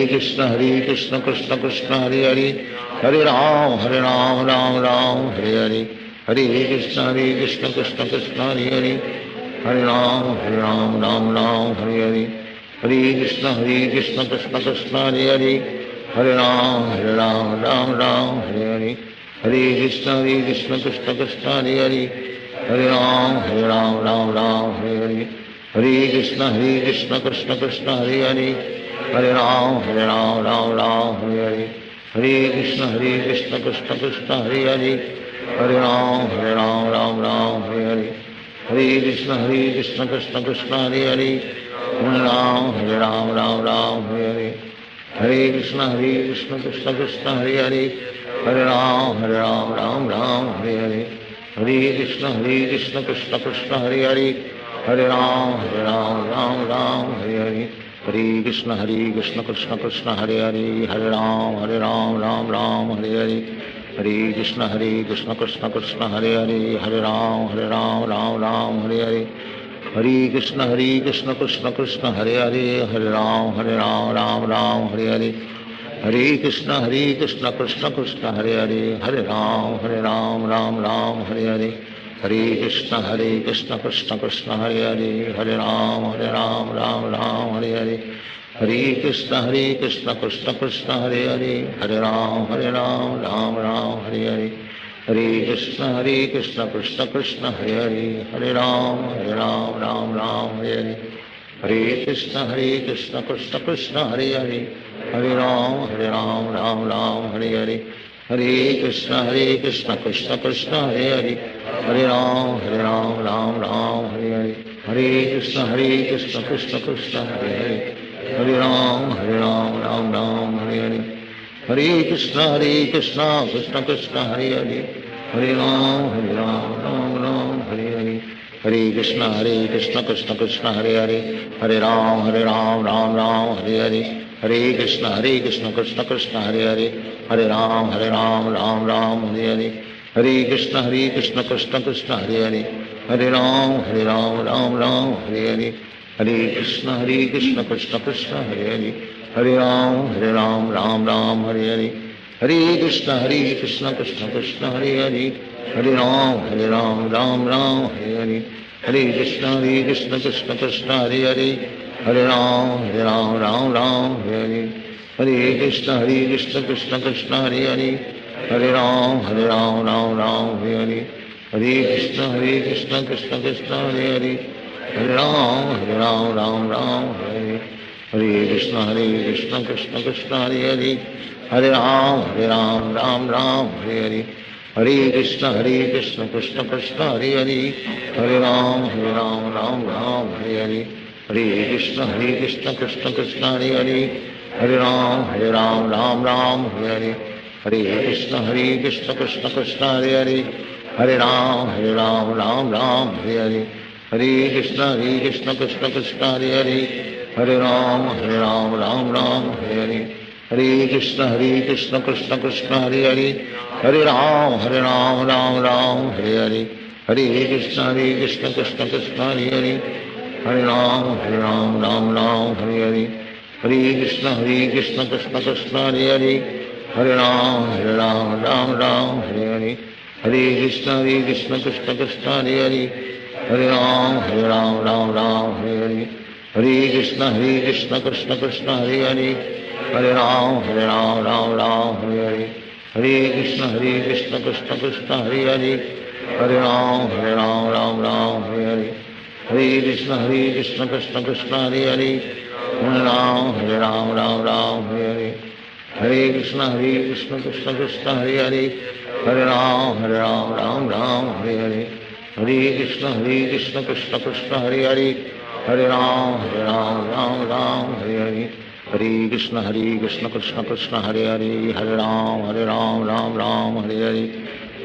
कृष्ण कृष्ण कृष्ण हरे हरे, हरे राम राम हरे हरे, हरे कृष्ण कृष्ण कृष्ण हरे हरे, हरे राम राम हरे हरे, हरे कृष्ण कृष्ण कृष्ण हरे हरे, हरे राम राम हरे हरे, हरे कृष्ण कृष्ण कृष्ण हरे हरे, हरे राम राम हरे हरे, हरे कृष्ण कृष्ण कृष्ण हरे हरे, हरे राम राम हरे हरे, हरे कृष्ण कृष्ण कृष्ण हरे हरे, हरे राम राम हरे हरे, हरे कृष्ण कृष्ण कृष्ण हरे हरे, हरे राम राम हरे हरे, हरे कृष्ण कृष्ण कृष्ण हरे हरे, हरे राम राम हरे हरे, हरे कृष्ण कृष्ण कृष्ण हरे हरे, हरे राम राम हरे हरे, हरे कृष्ण कृष्ण कृष्ण हरे हरे, हरे राम राम हरे हरे, हरे कृष्ण कृष्ण कृष्ण हरे हरे, हरे राम राम राम हरे हरे, हरे कृष्ण कृष्ण कृष्ण हरे हरे, हरे राम राम राम हरे हरे, हरे कृष्ण कृष्ण कृष्ण हरे हरे, हरे राम राम राम हरे हरे, हरे कृष्ण कृष्ण कृष्ण हरे हरे, हरे राम राम राम हरे हरे, हरे कृष्ण कृष्ण कृष्ण हरे हरे, हरे राम राम राम हरे हरे, हरे कृष्ण कृष्ण कृष्ण हरे हरे, हरे राम राम राम हरे हरे, हरे कृष्ण कृष्ण कृष्ण हरे हरे, हरे राम राम राम हरे हरे, हरे कृष्ण कृष्ण कृष्ण हरे हरे, हरे राम राम राम हरे हरे, हरे कृष्ण कृष्ण कृष्ण हरे हरे, हरे राम राम राम हरे हरे, हरे कृष्ण कृष्ण कृष्ण हरे हरे, हरे राम राम हरे हरे, हरे कृष्ण कृष्ण कृष्ण हरे हरे, हरे राम राम राम हरे हरे, हरे कृष्ण कृष्ण कृष्ण हरे हरे, हरे राम राम राम हरे हरे, हरे कृष्ण कृष्ण कृष्ण हरे हरे, हरे राम राम राम हरे हरे, हरे कृष्ण कृष्ण कृष्ण हरे हरे, हरे राम राम हरे हरे, हरे कृष्ण कृष्ण कृष्ण हरे हरे, हरे राम राम राम हरे हरे, हरे कृष्ण कृष्ण कृष्ण हरे हरे, हरे राम राम हरे हरे, हरे कृष्ण कृष्ण कृष्ण हरे हरे, हरे राम राम हरे हरे, हरे कृष्ण कृष्ण कृष्ण हरे हरे, हरे राम राम हरे हरे, हरे कृष्ण कृष्ण कृष्ण हरे हरे, हरे राम राम हरे हरे, हरे कृष्ण कृष्ण कृष्ण हरे हरे, हरे राम राम हरे हरे, हरे कृष्ण कृष्ण कृष्ण हरे हरे, हरे राम राम हरे हरे, हरे कृष्ण कृष्ण कृष्ण हरे हरे, हरे राम राम हरे हरे, हरे कृष्ण कृष्ण कृष्ण हरे हरे, हरे राम राम हरे हरे, हरे कृष्ण कृष्ण कृष्ण हरे हरे, हरे राम राम हरे हरे, हरे कृष्ण कृष्ण कृष्ण हरे हरे, हरे राम राम हरे हरे, हरे कृष्ण कृष्ण कृष्ण हरे हरे, हरे राम राम हरे हरे, हरे कृष्ण कृष्ण कृष्ण हरे हरे, हरे राम राम हरे हरे, हरे कृष्ण कृष्ण कृष्ण हरे हरे, हरे राम राम हरे हरे, हरे कृष्ण कृष्ण कृष्ण हरे हरे, हरे राम राम हरे हरे, हरे कृष्ण कृष्ण कृष्ण हरे हरे, हरे राम राम हरे हरे, हरे कृष्ण कृष्ण कृष्ण हरे हरे, हरे राम राम हरे हरे, हरे कृष्ण कृष्ण कृष्ण हरे हरे, हरे राम राम हरे हरे, हरे कृष्ण कृष्ण कृष्ण हरे हरे, हरे राम राम हरे हरे, हरे कृष्ण कृष्ण कृष्ण हरे हरे, हरे राम राम हरे हरे,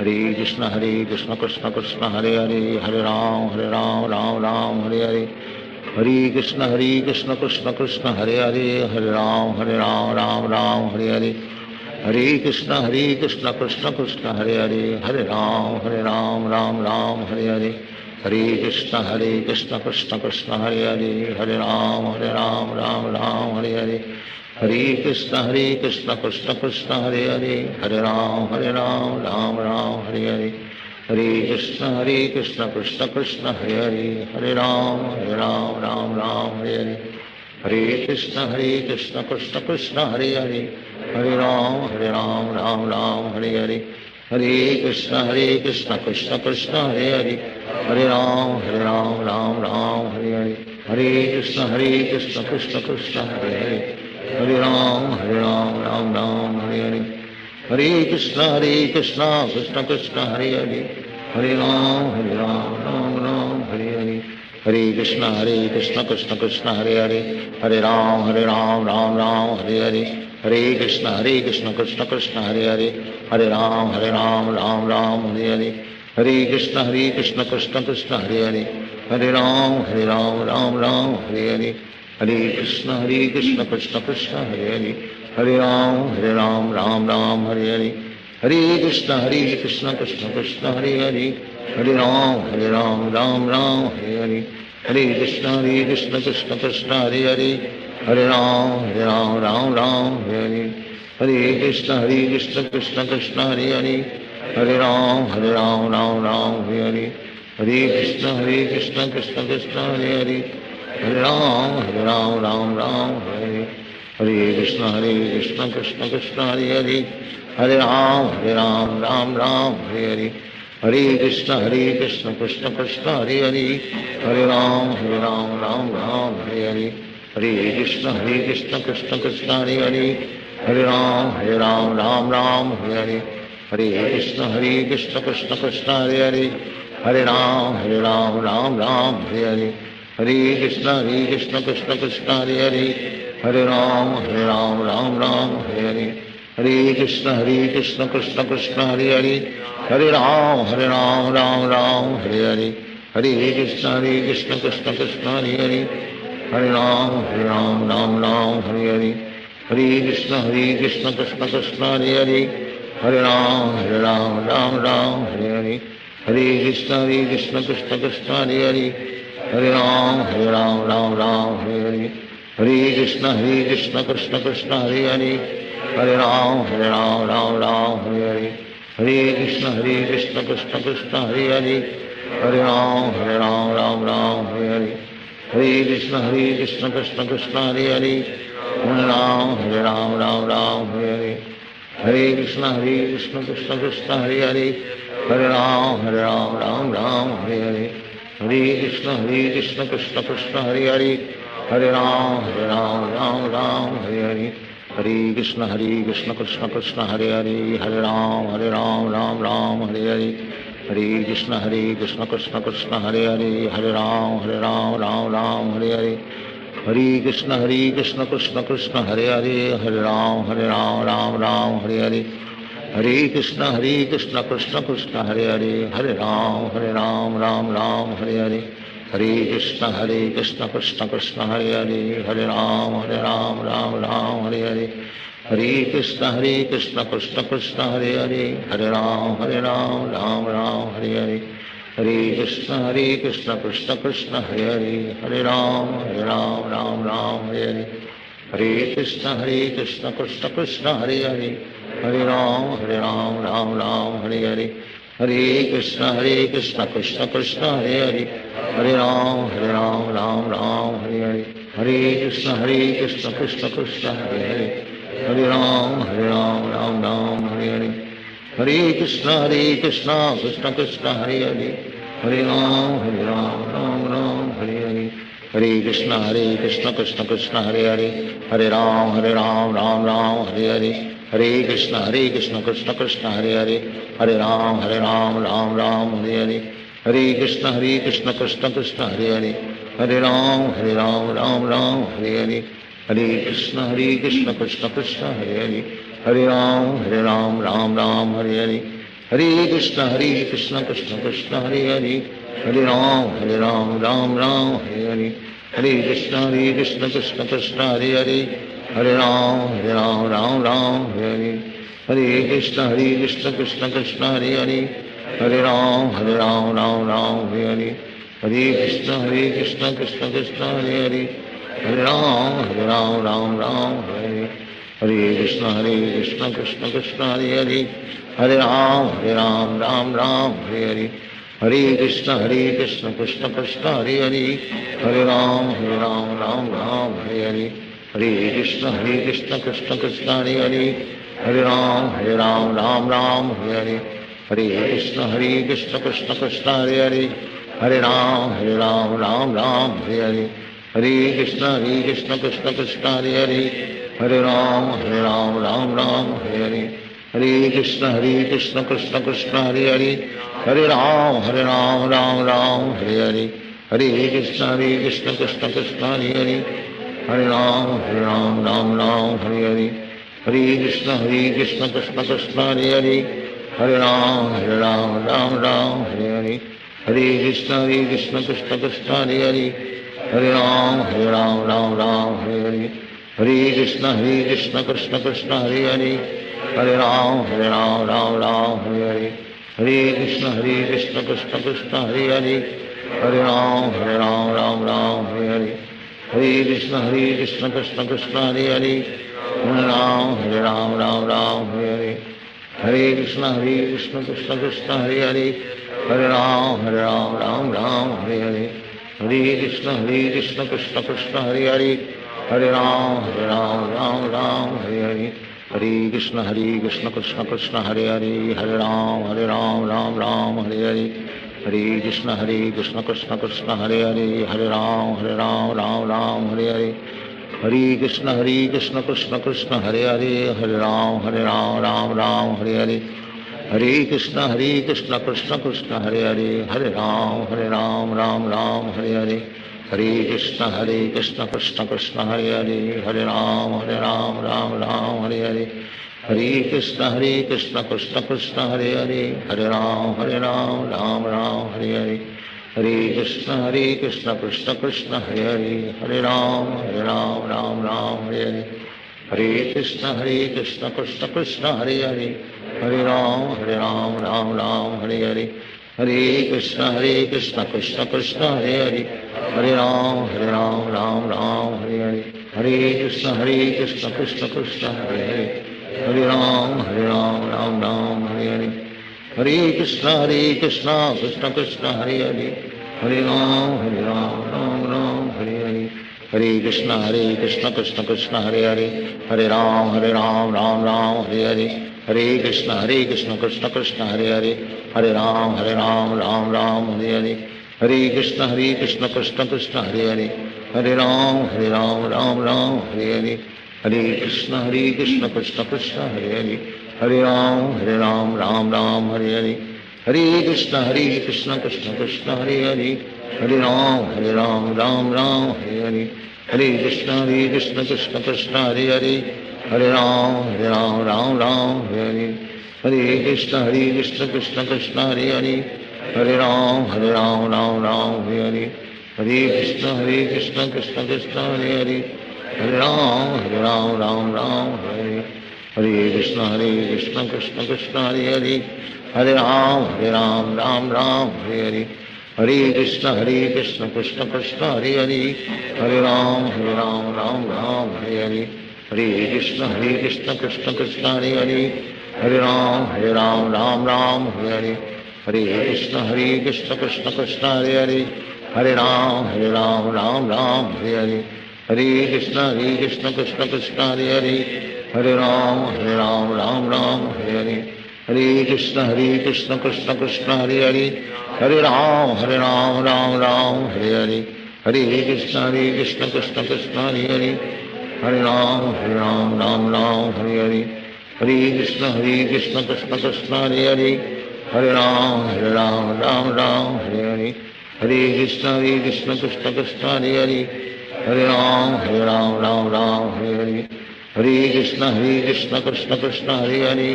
हरे कृष्ण कृष्ण कृष्ण हरे हरे, हरे राम राम हरे हरे, हरे कृष्ण कृष्ण कृष्ण हरे हरे, हरे राम राम हरे हरे, हरे कृष्ण कृष्ण कृष्ण हरे हरे, हरे राम राम हरे हरे, हरे कृष्ण कृष्ण कृष्ण हरे हरे, हरे राम राम हरे हरे, हरे कृष्ण कृष्ण कृष्ण हरे हरे, हरे राम राम हरे हरे, हरे कृष्ण कृष्ण कृष्ण हरे हरे, हरे राम राम हरे हरे, हरे कृष्ण कृष्ण कृष्ण हरे हरे, हरे राम राम हरे हरे, हरे कृष्ण कृष्ण कृष्ण हरे हरे, हरे राम राम हरे हरे, हरे कृष्ण कृष्ण कृष्ण हरे हरे, हरे राम हरे हरे, हरे कृष्ण कृष्ण कृष्ण हरे हरे, हरे राम राम हरे हरे, हरे कृष्ण कृष्ण कृष्ण हरे हरे, हरे राम राम हरे हरे, हरे कृष्ण कृष्ण कृष्ण हरे हरे, हरे राम राम हरे हरे, हरे कृष्ण कृष्ण कृष्ण हरे हरे, हरे राम राम हरे हरे, हरे कृष्ण कृष्ण कृष्ण हरे हरे, हरे राम राम हरे हरे, हरे कृष्ण कृष्ण कृष्ण हरे हरे, हरे राम राम राम हरे हरे, हरे कृष्ण कृष्ण कृष्ण हरे हरे, हरे राम राम राम हरे हरे, हरे कृष्ण कृष्ण कृष्ण हरे हरे, हरे राम राम हरे, हरे कृष्ण कृष्ण कृष्ण हरे हरे, हरे राम राम हरे हरे, हरे कृष्ण कृष्ण कृष्ण हरे हरे, हरे राम राम हरे हरे, हरे कृष्ण कृष्ण कृष्ण हरे हरे, हरे राम राम हरे हरे, हरे कृष्ण कृष्ण कृष्ण हरे हरे, हरे राम राम हरे हरे, हरे कृष्ण कृष्ण कृष्ण हरे हरे, हरे राम राम हरे हरे, हरे कृष्ण कृष्ण कृष्ण हरे हरे, हरे राम राम हरे हरे, हरे कृष्ण कृष्ण कृष्ण हरे हरे, हरे राम राम हरे हरे, हरे कृष्ण कृष्ण कृष्ण हरे हरे, हरे राम राम हरे हरे, हरे कृष्ण कृष्ण कृष्ण हरे हरे, हरे राम राम हरे हरे, हरे कृष्ण कृष्ण कृष्ण हरे हरे, हरे राम राम हरे हरे, हरे कृष्ण कृष्ण कृष्ण हरे हरे, हरे राम राम हरे हरे, हरे कृष्ण कृष्ण कृष्ण हरे हरे, हरे राम राम हरे हरे, हरे कृष्ण कृष्ण कृष्ण हरे हरे, हरे राम राम हरे हरे, हरे कृष्ण कृष्ण कृष्ण हरे हरे, हरे राम राम हरे हरे, हरे कृष्ण कृष्ण कृष्ण हरे हरे, हरे राम राम हरे हरे, हरे कृष्ण कृष्ण कृष्ण हरे हरे, हरे राम राम हरे हरे, हरे कृष्ण कृष्ण कृष्ण हरे हरे, हरे राम राम हरे हरे, हरे कृष्ण कृष्ण कृष्ण हरे हरे, हरे राम राम हरे हरे, हरे कृष्ण कृष्ण कृष्ण हरे हरे, हरे राम राम हरे हरे, हरे कृष्ण कृष्ण कृष्ण हरे हरे, हरे राम राम हरे हरे, हरे कृष्ण कृष्ण कृष्ण हरे हरे, हरे राम राम हरे हरे, हरे कृष्ण कृष्ण कृष्ण हरे हरे, हरे राम राम हरे हरे, हरे कृष्ण कृष्ण कृष्ण हरे हरे, हरे राम राम हरे हरे, हरे कृष्ण कृष्ण कृष्ण हरे हरे, हरे राम राम हरे हरे, हरे कृष्ण कृष्ण कृष्ण हरे हरे, हरे राम हरे हरे, हरे कृष्ण कृष्ण कृष्ण हरे हरे, हरे राम राम हरे हरे, हरे कृष्ण कृष्ण कृष्ण हरे हरे, हरे राम राम हरे हरे, हरे कृष्ण कृष्ण कृष्ण हरे हरे, हरे राम राम हरे हरे, हरे कृष्ण कृष्ण कृष्ण हरे हरे, हरे राम राम हरे हरे, हरे कृष्ण कृष्ण कृष्ण हरे हरे, हरे राम राम हरे हरे, हरे कृष्ण कृष्ण कृष्ण हरे हरे, हरे राम राम हरे हरे, हरे कृष्ण कृष्ण कृष्ण हरे हरे, हरे राम राम हरे हरे, हरे कृष्ण कृष्ण कृष्ण हरे हरे, हरे राम राम हरे हरे, हरे कृष्ण कृष्ण कृष्ण हरे हरे, हरे राम राम हरे हरे, हरे कृष्ण कृष्ण कृष्ण हरे हरे, हरे राम राम हरे हरे, हरे कृष्ण कृष्ण कृष्ण हरे हरे, हरे राम राम हरे हरे, हरे कृष्ण कृष्ण कृष्ण हरे हरे, हरे राम राम हरे हरे, हरे कृष्ण कृष्ण कृष्ण हरे हरे, हरे राम राम हरे हरे, हरे कृष्ण कृष्ण कृष्ण हरे हरे, हरे राम राम हरे हरे, हरे कृष्ण कृष्ण कृष्ण हरे हरे, हरे राम राम हरे हरे, हरे कृष्ण कृष्ण कृष्ण हरे हरे, हरे राम राम हरे हरे, हरे कृष्ण कृष्ण कृष्ण हरे हरे, हरे राम राम हरे हरे, हरे कृष्ण कृष्ण कृष्ण हरे हरे, हरे राम राम हरे हरे, हरे कृष्ण कृष्ण कृष्ण हरे हरे, हरे राम राम राम हरे हरे हरे कृष्ण कृष्ण कृष्ण हरे हरे हरे राम राम हरे हरे हरे कृष्ण कृष्ण कृष्ण हरे हरे हरे राम राम हरे हरे हरे कृष्ण कृष्ण कृष्ण हरे हरे हरे राम राम हरे हरे हरे कृष्ण कृष्ण कृष्ण हरे हरे हरे राम राम हरे हरे हरे कृष्ण कृष्ण कृष्ण हरे हरे हरे राम राम हरे हरे हरे कृष्ण कृष्ण कृष्ण हरे हरे हरे राम राम हरे हरे हरे कृष्ण कृष्ण कृष्ण हरे हरे हरे राम राम हरे हरे हरे कृष्ण कृष्ण कृष्ण हरे हरे हरे राम राम हरे हरे हरे कृष्ण कृष्ण कृष्ण हरे हरे हरे राम राम हरे हरे हरे कृष्ण कृष्ण कृष्ण हरे हरे हरे राम राम हरे हरे हरे कृष्ण कृष्ण कृष्ण हरे हरे हरे राम राम हरे हरे हरे कृष्ण कृष्ण कृष्ण हरे हरे हरे राम राम हरे हरे हरे कृष्ण कृष्ण कृष्ण हरे हरे हरे राम राम हरे हरे हरे कृष्ण कृष्ण कृष्ण हरे हरे हरे राम हरे हरे हरे कृष्ण कृष्ण कृष्ण हरे हरे हरे राम राम हरे हरे हरे कृष्ण कृष्ण कृष्ण हरे हरे हरे राम राम हरे हरे हरे कृष्ण कृष्ण कृष्ण हरे हरे हरे राम राम हरे हरे हरे कृष्ण कृष्ण कृष्ण हरे हरे हरे राम राम हरे हरे हरे कृष्ण कृष्ण कृष्ण हरे हरे हरे राम राम हरे हरे हरे कृष्ण कृष्ण कृष्ण हरे हरे हरे राम राम हरे हरे हरे कृष्ण कृष्ण कृष्ण हरे हरे हरे राम राम हरे हरे हरे कृष्ण कृष्ण कृष्ण हरे हरे हरे राम राम हरे हरे हरे कृष्ण कृष्ण कृष्ण हरे हरे हरे राम राम हरे हरे हरे कृष्ण कृष्ण कृष्ण हरे हरे हरे राम राम हरे हरे हरे कृष्ण कृष्ण कृष्ण हरे हरे हरे राम राम हरे हरे हरे कृष्ण कृष्ण कृष्ण हरे हरे हरे राम राम हरे हरे हरे कृष्ण कृष्ण कृष्ण हरे हरे हरे राम राम हरे हरे हरे कृष्ण कृष्ण कृष्ण हरे हरे हरे राम राम हरे हरे हरे कृष्ण कृष्ण कृष्ण हरे हरे हरे राम राम हरे हरे हरे कृष्ण कृष्ण कृष्ण हरे हरे हरे राम राम हरे हरे हरे कृष्ण कृष्ण कृष्ण हरे हरे हरे राम राम हरे हरे हरे कृष्ण कृष्ण कृष्ण हरे हरे हरे राम हरे हरे हरे कृष्ण कृष्ण कृष्ण हरे हरे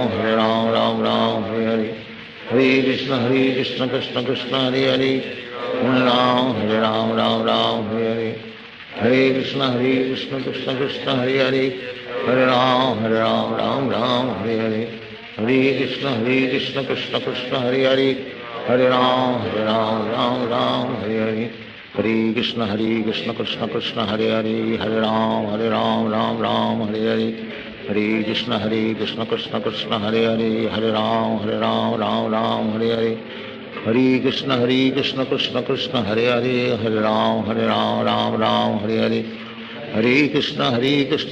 हरे राम राम हरे हरे हरे कृष्ण कृष्ण कृष्ण हरे हरे हरे राम हरे हरे हरे कृष्ण कृष्ण कृष्ण हरे हरे हरे राम राम हरे हरे हरे कृष्ण कृष्ण कृष्ण हरे हरे हरे राम राम हरे हरे हरे कृष्ण कृष्ण कृष्ण हरे हरे हरे राम राम हरे हरे हरे कृष्ण कृष्ण कृष्ण हरे हरे हरे राम राम हरे हरे हरे कृष्ण कृष्ण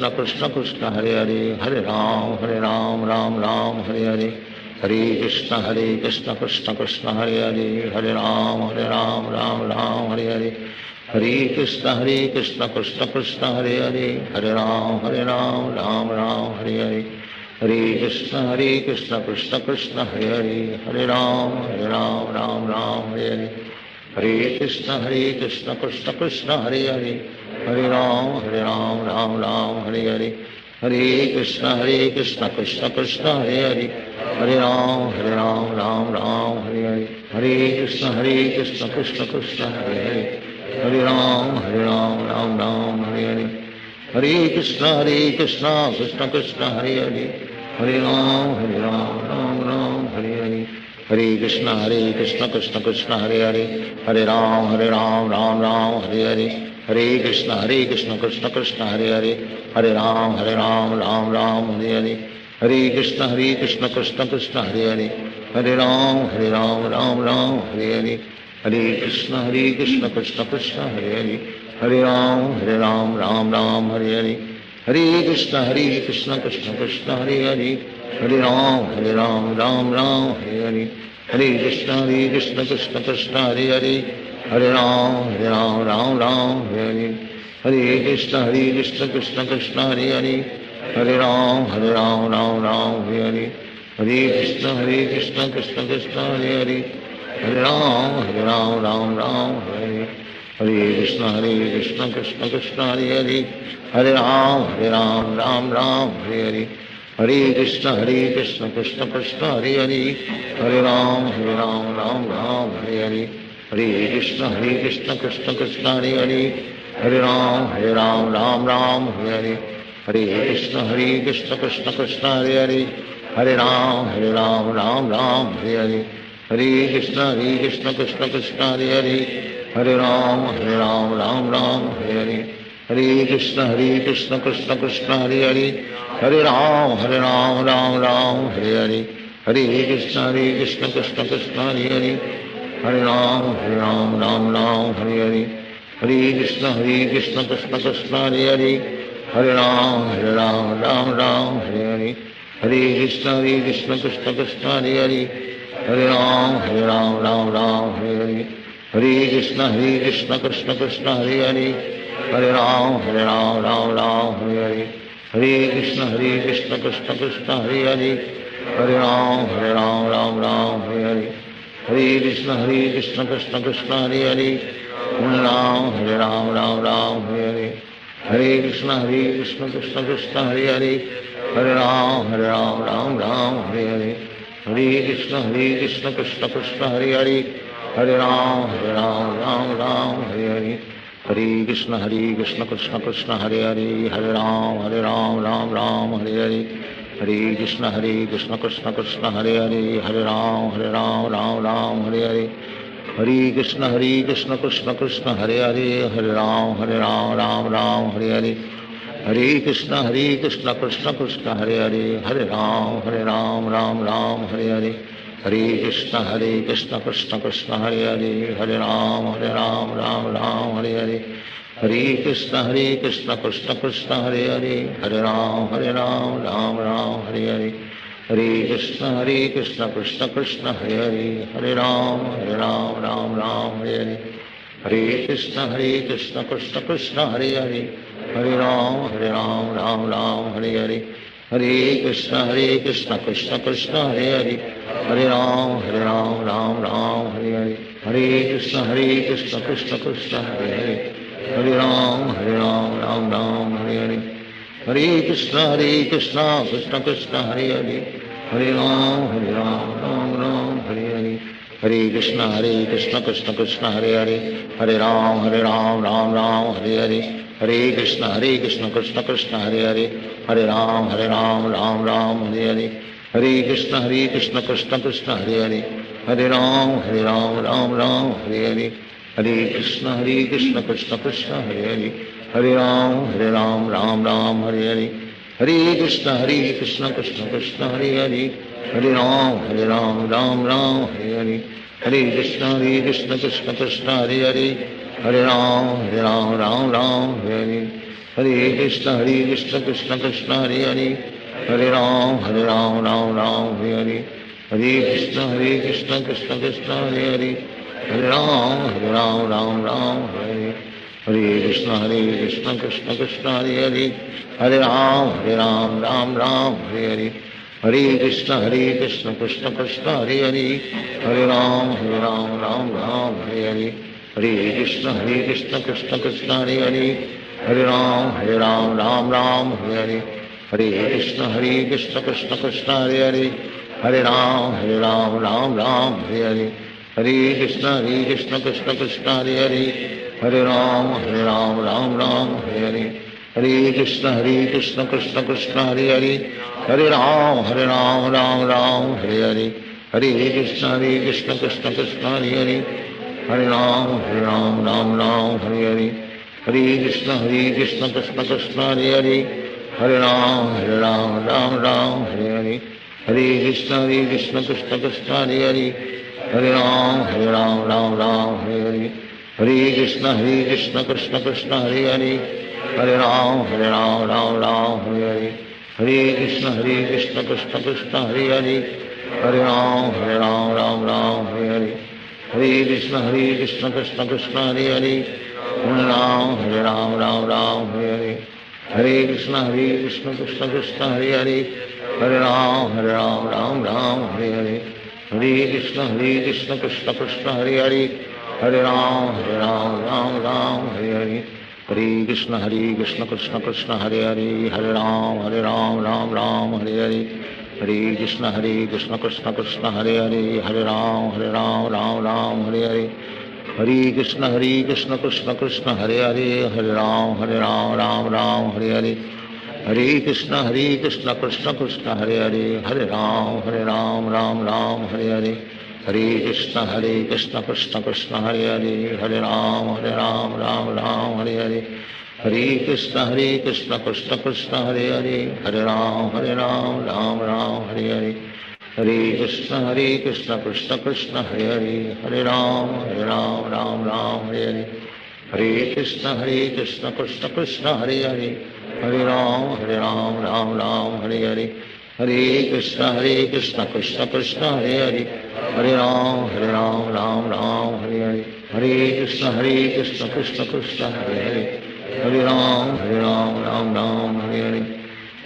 कृष्ण हरे हरे हरे राम राम हरे हरे हरे कृष्ण कृष्ण कृष्ण हरे हरे हरे राम राम हरे हरे हरे कृष्ण कृष्ण कृष्ण हरे हरे हरे राम राम हरे हरे हरे कृष्ण कृष्ण कृष्ण हरे हरे हरे राम राम हरे हरे हरे कृष्ण कृष्ण कृष्ण हरे हरे हरे राम राम हरे हरे हरे कृष्ण कृष्ण कृष्ण हरे हरे हरे राम राम हरे हरे हरे कृष्ण कृष्ण कृष्ण हरे हरे हरे राम राम हरे हरे हरे कृष्ण कृष्ण कृष्ण हरे हरे हरे राम राम हरे हरे हरे कृष्ण कृष्ण कृष्ण हरे हरे हरे राम राम राम हरे हरे हरे कृष्ण कृष्ण कृष्ण हरे हरे हरे राम राम राम हरे हरे हरे कृष्ण कृष्ण कृष्ण हरे हरे हरे राम राम राम हरे हरे हरे कृष्ण कृष्ण कृष्ण हरे हरे हरे राम राम राम हरे हरे हरे कृष्ण कृष्ण कृष्ण हरे हरे हरे राम राम हरे हरे हरे कृष्ण कृष्ण कृष्ण हरे हरे हरे राम राम राम हरे हरे हरे कृष्ण कृष्ण कृष्ण हरे हरे हरे राम राम राम हरे हरे हरे कृष्ण कृष्ण कृष्ण हरे हरे हरे राम राम हरे हरे हरे कृष्ण कृष्ण कृष्ण हरे हरे हरे राम राम हरे हरे कृष्ण कृष्ण कृष्ण हरे हरे हरे राम राम हरे हरे हरे कृष्ण कृष्ण कृष्ण हरे हरे हरे राम राम राम हरे हरे हरे कृष्ण कृष्ण कृष्ण हरे हरे हरे राम राम हरे हरे हरे कृष्ण कृष्ण कृष्ण हरे हरे हरे राम राम हरे हरे हरे कृष्ण कृष्ण कृष्ण हरे हरे हरे राम राम हरे हरे हरे कृष्ण कृष्ण कृष्ण हरे हरे हरे राम राम हरे हरे हरे कृष्ण कृष्ण कृष्ण हरे हरे हरे राम राम हरे हरे हरे कृष्ण कृष्ण कृष्ण हरे हरे हरे राम राम हरे हरे हरे कृष्ण कृष्ण कृष्ण हरे हरे हरे राम राम हरे हरे हरे कृष्ण कृष्ण कृष्ण हरे हरे हरे राम राम हरे हरे हरे कृष्ण कृष्ण कृष्ण हरे हरे हरे राम राम हरे हरे हरे कृष्ण कृष्ण कृष्ण हरे हरे हरे राम हरे हरे हरे कृष्ण कृष्ण कृष्ण हरे हरे हरे राम राम हरे हरे हरे कृष्ण कृष्ण कृष्ण हरे हरे हरे राम राम हरे हरे हरे कृष्ण कृष्ण कृष्ण हरे हरे हरे राम राम हरे हरे हरे कृष्ण कृष्ण कृष्ण हरे हरे हरे राम राम हरे हरे हरे कृष्ण कृष्ण कृष्ण हरे हरे हरे राम राम हरे हरे हरे कृष्ण कृष्ण कृष्ण हरे हरे हरे राम राम हरे हरे हरे कृष्ण कृष्ण कृष्ण हरे हरे हरे राम राम हरे हरे हरे कृष्ण कृष्ण कृष्ण हरे हरे हरे राम राम हरे हरे हरे कृष्ण कृष्ण कृष्ण हरे हरे हरे राम राम हरे हरे हरे कृष्ण कृष्ण कृष्ण हरे हरे हरे राम राम हरे हरे हरे कृष्ण कृष्ण कृष्ण हरे हरे हरे राम राम हरे हरे हरे कृष्ण कृष्ण कृष्ण हरे हरे हरे राम राम हरे हरे हरे कृष्ण कृष्ण कृष्ण हरे हरे हरे राम राम हरे हरे हरे कृष्ण कृष्ण कृष्ण हरे हरे हरे राम राम हरे हरे हरे कृष्ण कृष्ण कृष्ण हरे हरे हरे राम राम हरे हरे हरे कृष्ण कृष्ण कृष्ण हरे हरे हरे राम राम हरे हरे हरे कृष्ण कृष्ण कृष्ण हरे हरे हरे राम राम हरे हरे हरे कृष्ण कृष्ण कृष्ण हरे हरे हरे राम राम हरे हरे हरे कृष्ण कृष्ण कृष्ण हरे हरे हरे राम राम हरे हरे हरे कृष्ण कृष्ण कृष्ण हरे हरे हरे राम राम हरे हरे हरे कृष्ण कृष्ण कृष्ण हरे हरे हरे राम राम हरे हरे हरे कृष्ण कृष्ण कृष्ण हरे हरे हरे राम राम हरे हरे हरे कृष्ण कृष्ण कृष्ण हरे हरे हरे राम राम हरे हरे हरे कृष्ण कृष्ण कृष्ण हरे हरे हरे राम राम हरे हरे हरे कृष्ण कृष्ण कृष्ण हरे हरे हरे राम राम हरे हरे हरे कृष्ण कृष्ण कृष्ण हरे हरे हरे राम राम हरे हरे हरे कृष्ण कृष्ण कृष्ण हरे हरे, हरे राम राम राम हरे हरे, हरे कृष्ण कृष्ण कृष्ण हरे हरे, हरे राम राम राम हरे हरे, हरे कृष्ण कृष्ण कृष्ण हरे हरे, हरे राम राम हरे हरे, हरे कृष्ण कृष्ण कृष्ण हरे हरे, हरे राम राम हरे हरे, हरे कृष्ण कृष्ण कृष्ण हरे हरे, हरे राम राम हरे हरे, हरे कृष्ण कृष्ण कृष्ण हरे हरे, हरे राम राम हरे हरे, हरे कृष्ण कृष्ण कृष्ण हरे हरे, हरे राम राम हरे हरे, हरे कृष्ण कृष्ण कृष्ण हरे हरे, हरे राम राम हरे हरे, हरे कृष्ण कृष्ण कृष्ण हरे हरे, हरे राम राम हरे हरे, हरे कृष्ण कृष्ण कृष्ण हरे हरे, हरे राम राम हरे हरे, हरे कृष्ण कृष्ण कृष्ण हरे हरे, हरे राम राम हरे हरे, हरे कृष्ण कृष्ण कृष्ण हरे हरे, हरे राम राम हरे हरे, हरे कृष्ण कृष्ण कृष्ण हरे हरे, हरे राम राम हरे हरे, हरे कृष्ण कृष्ण कृष्ण हरे हरे, हरे राम राम हरे हरे, हरे कृष्ण कृष्ण कृष्ण हरे हरे, हरे राम राम हरे हरे, हरे कृष्ण कृष्ण कृष्ण हरे हरे, हरे राम राम हरे हरे, हरे कृष्ण कृष्ण कृष्ण हरे हरे, हरे राम राम हरे हरे, हरे कृष्ण कृष्ण कृष्ण हरे हरे, हरे राम राम हरे हरे, हरे कृष्ण कृष्ण कृष्ण हरे हरे, हरे राम राम हरे हरे, हरे कृष्ण कृष्ण कृष्ण हरे हरे, हरे राम राम हरे हरे, हरे कृष्ण कृष्ण कृष्ण हरे हरे, हरे राम राम हरे हरे,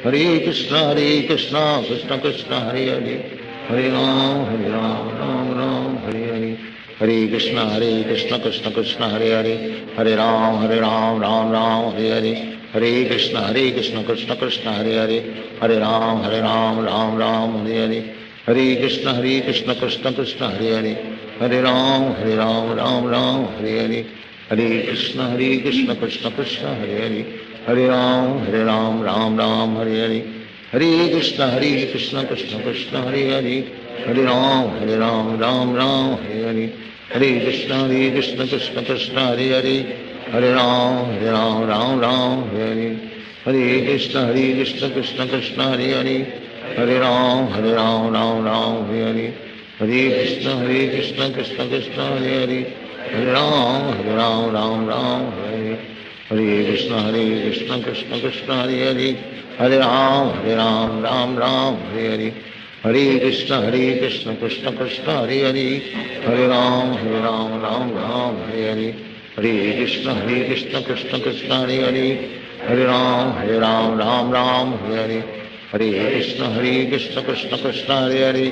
हरे कृष्ण कृष्ण कृष्ण हरे हरे, हरे राम राम हरे हरे, हरे कृष्ण कृष्ण कृष्ण हरे हरे, हरे राम राम हरे हरे, हरे कृष्ण कृष्ण कृष्ण हरे हरे, हरे राम राम हरे हरे, हरे कृष्ण कृष्ण कृष्ण हरे हरे, हरे राम राम हरे हरे, हरे कृष्ण कृष्ण कृष्ण हरे हरे, हरे राम राम हरे हरे, हरे कृष्ण कृष्ण कृष्ण हरे हरे, हरे राम राम हरे हरे, हरे कृष्ण कृष्ण कृष्ण हरे हरे, हरे राम राम हरे हरे, हरे कृष्ण कृष्ण कृष्ण हरे हरे, हरे राम राम हरे हरे, हरे कृष्ण कृष्ण कृष्ण हरे हरे, हरे राम राम हरे हरे, हरे कृष्ण कृष्ण कृष्ण हरे हरे, हरे राम राम हरे हरे, हरे कृष्ण कृष्ण कृष्ण हरे हरे, हरे राम राम हरे हरे, हरे कृष्ण कृष्ण कृष्ण हरे हरे, हरे राम राम हरे हरे, हरे कृष्ण कृष्ण कृष्ण हरे हरे,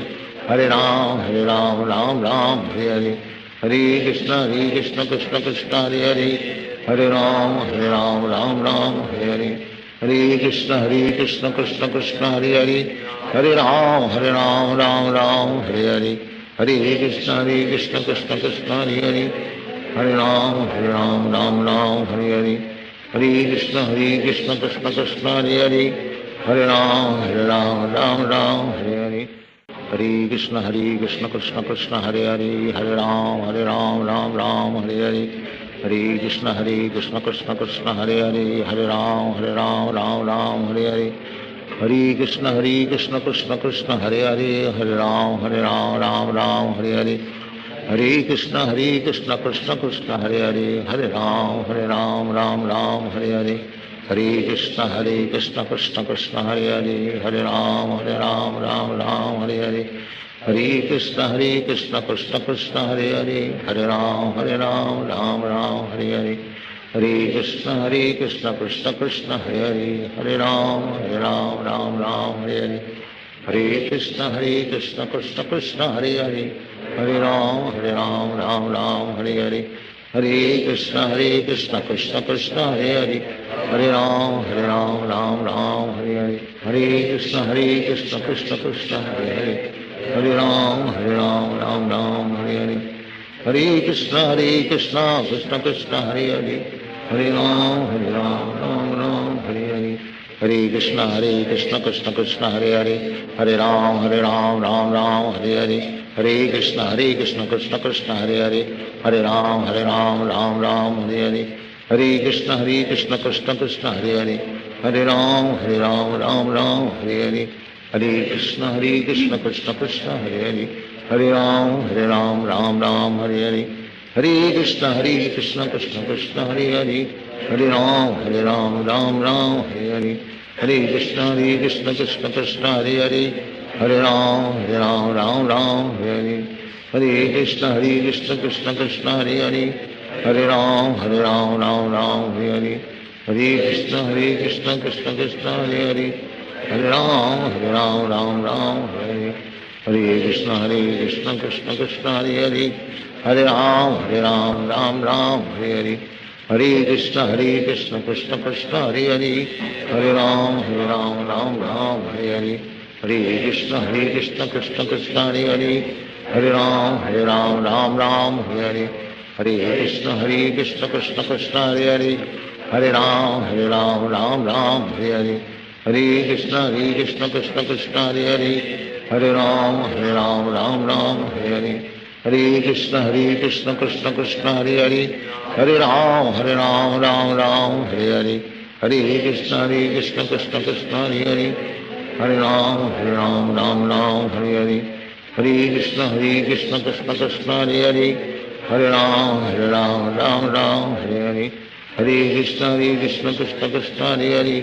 हरे राम राम हरे हरे, हरे कृष्ण कृष्ण कृष्ण हरे हरे, हरे राम राम हरे हरे, हरे कृष्ण कृष्ण कृष्ण हरे हरे, हरे राम राम हरे हरे, हरे कृष्ण कृष्ण कृष्ण हरे हरे, हरे राम राम हरे हरे, हरे कृष्ण कृष्ण कृष्ण हरे हरे, हरे राम राम हरे हरे, हरे कृष्ण कृष्ण कृष्ण हरे हरे, हरे राम राम हरे हरे, हरे कृष्ण कृष्ण कृष्ण हरे हरे, हरे राम राम हरे हरे, हरे कृष्ण कृष्ण कृष्ण हरे हरे, हरे राम राम हरे हरे, हरे कृष्ण कृष्ण कृष्ण हरे हरे, हरे राम राम हरे हरे, हरे कृष्ण कृष्ण कृष्ण हरे हरे, हरे राम राम हरे हरे, हरे कृष्ण कृष्ण कृष्ण हरे हरे, हरे राम राम हरे हरे, हरे कृष्ण कृष्ण कृष्ण हरे हरे, हरे राम राम हरे हरे, हरे कृष्ण कृष्ण कृष्ण हरे हरे, हरे राम राम हरे हरे, हरे कृष्ण कृष्ण कृष्ण हरे हरे, हरे राम राम हरे हरे कृष्ण कृष्ण कृष्ण हरे हरे, हरे राम राम राम हरे हरे, हरे कृष्ण कृष्ण कृष्ण हरे हरे, हरे राम राम राम हरे हरे, हरे कृष्ण कृष्ण कृष्ण हरे हरे, हरे राम राम राम हरे हरे, हरे कृष्ण कृष्ण कृष्ण हरे हरे, हरे राम राम हरे हरे, हरे कृष्ण कृष्ण कृष्ण हरे हरे, हरे राम राम हरे हरे, हरे कृष्ण कृष्ण कृष्ण हरे हरे, हरे राम राम हरे हरे, हरे कृष्ण कृष्ण कृष्ण हरे हरे, हरे राम राम हरे हरे, हरे कृष्ण कृष्ण कृष्ण हरे हरे, हरे राम राम हरे हरे, हरे कृष्ण कृष्ण कृष्ण हरे हरे, हरे राम राम हरे हरे, हरे कृष्ण कृष्ण कृष्ण हरे हरे, हरे राम राम हरे हरे, हरे कृष्ण कृष्ण कृष्ण हरे हरे, हरे राम राम हरे हरे, हरे कृष्ण कृष्ण कृष्ण हरे हरे, हरे राम राम हरे हरे, हरे कृष्ण कृष्ण कृष्ण हरे हरे, हरे राम राम हरे हरे, हरे कृष्ण कृष्ण कृष्ण हरे हरे, हरे राम राम हरे हरे, हरे कृष्ण कृष्ण कृष्ण हरे हरे, हरे राम राम हरे हरे, हरे कृष्ण कृष्ण कृष्ण हरे हरे, हरे राम राम हरे हरे, हरे कृष्ण कृष्ण कृष्ण हरे हरे, हरे राम राम हरे हरे, हरे कृष्ण कृष्ण कृष्ण हरे हरे, हरे राम राम हरे हरे, हरे कृष्ण कृष्ण कृष्ण हरे हरे,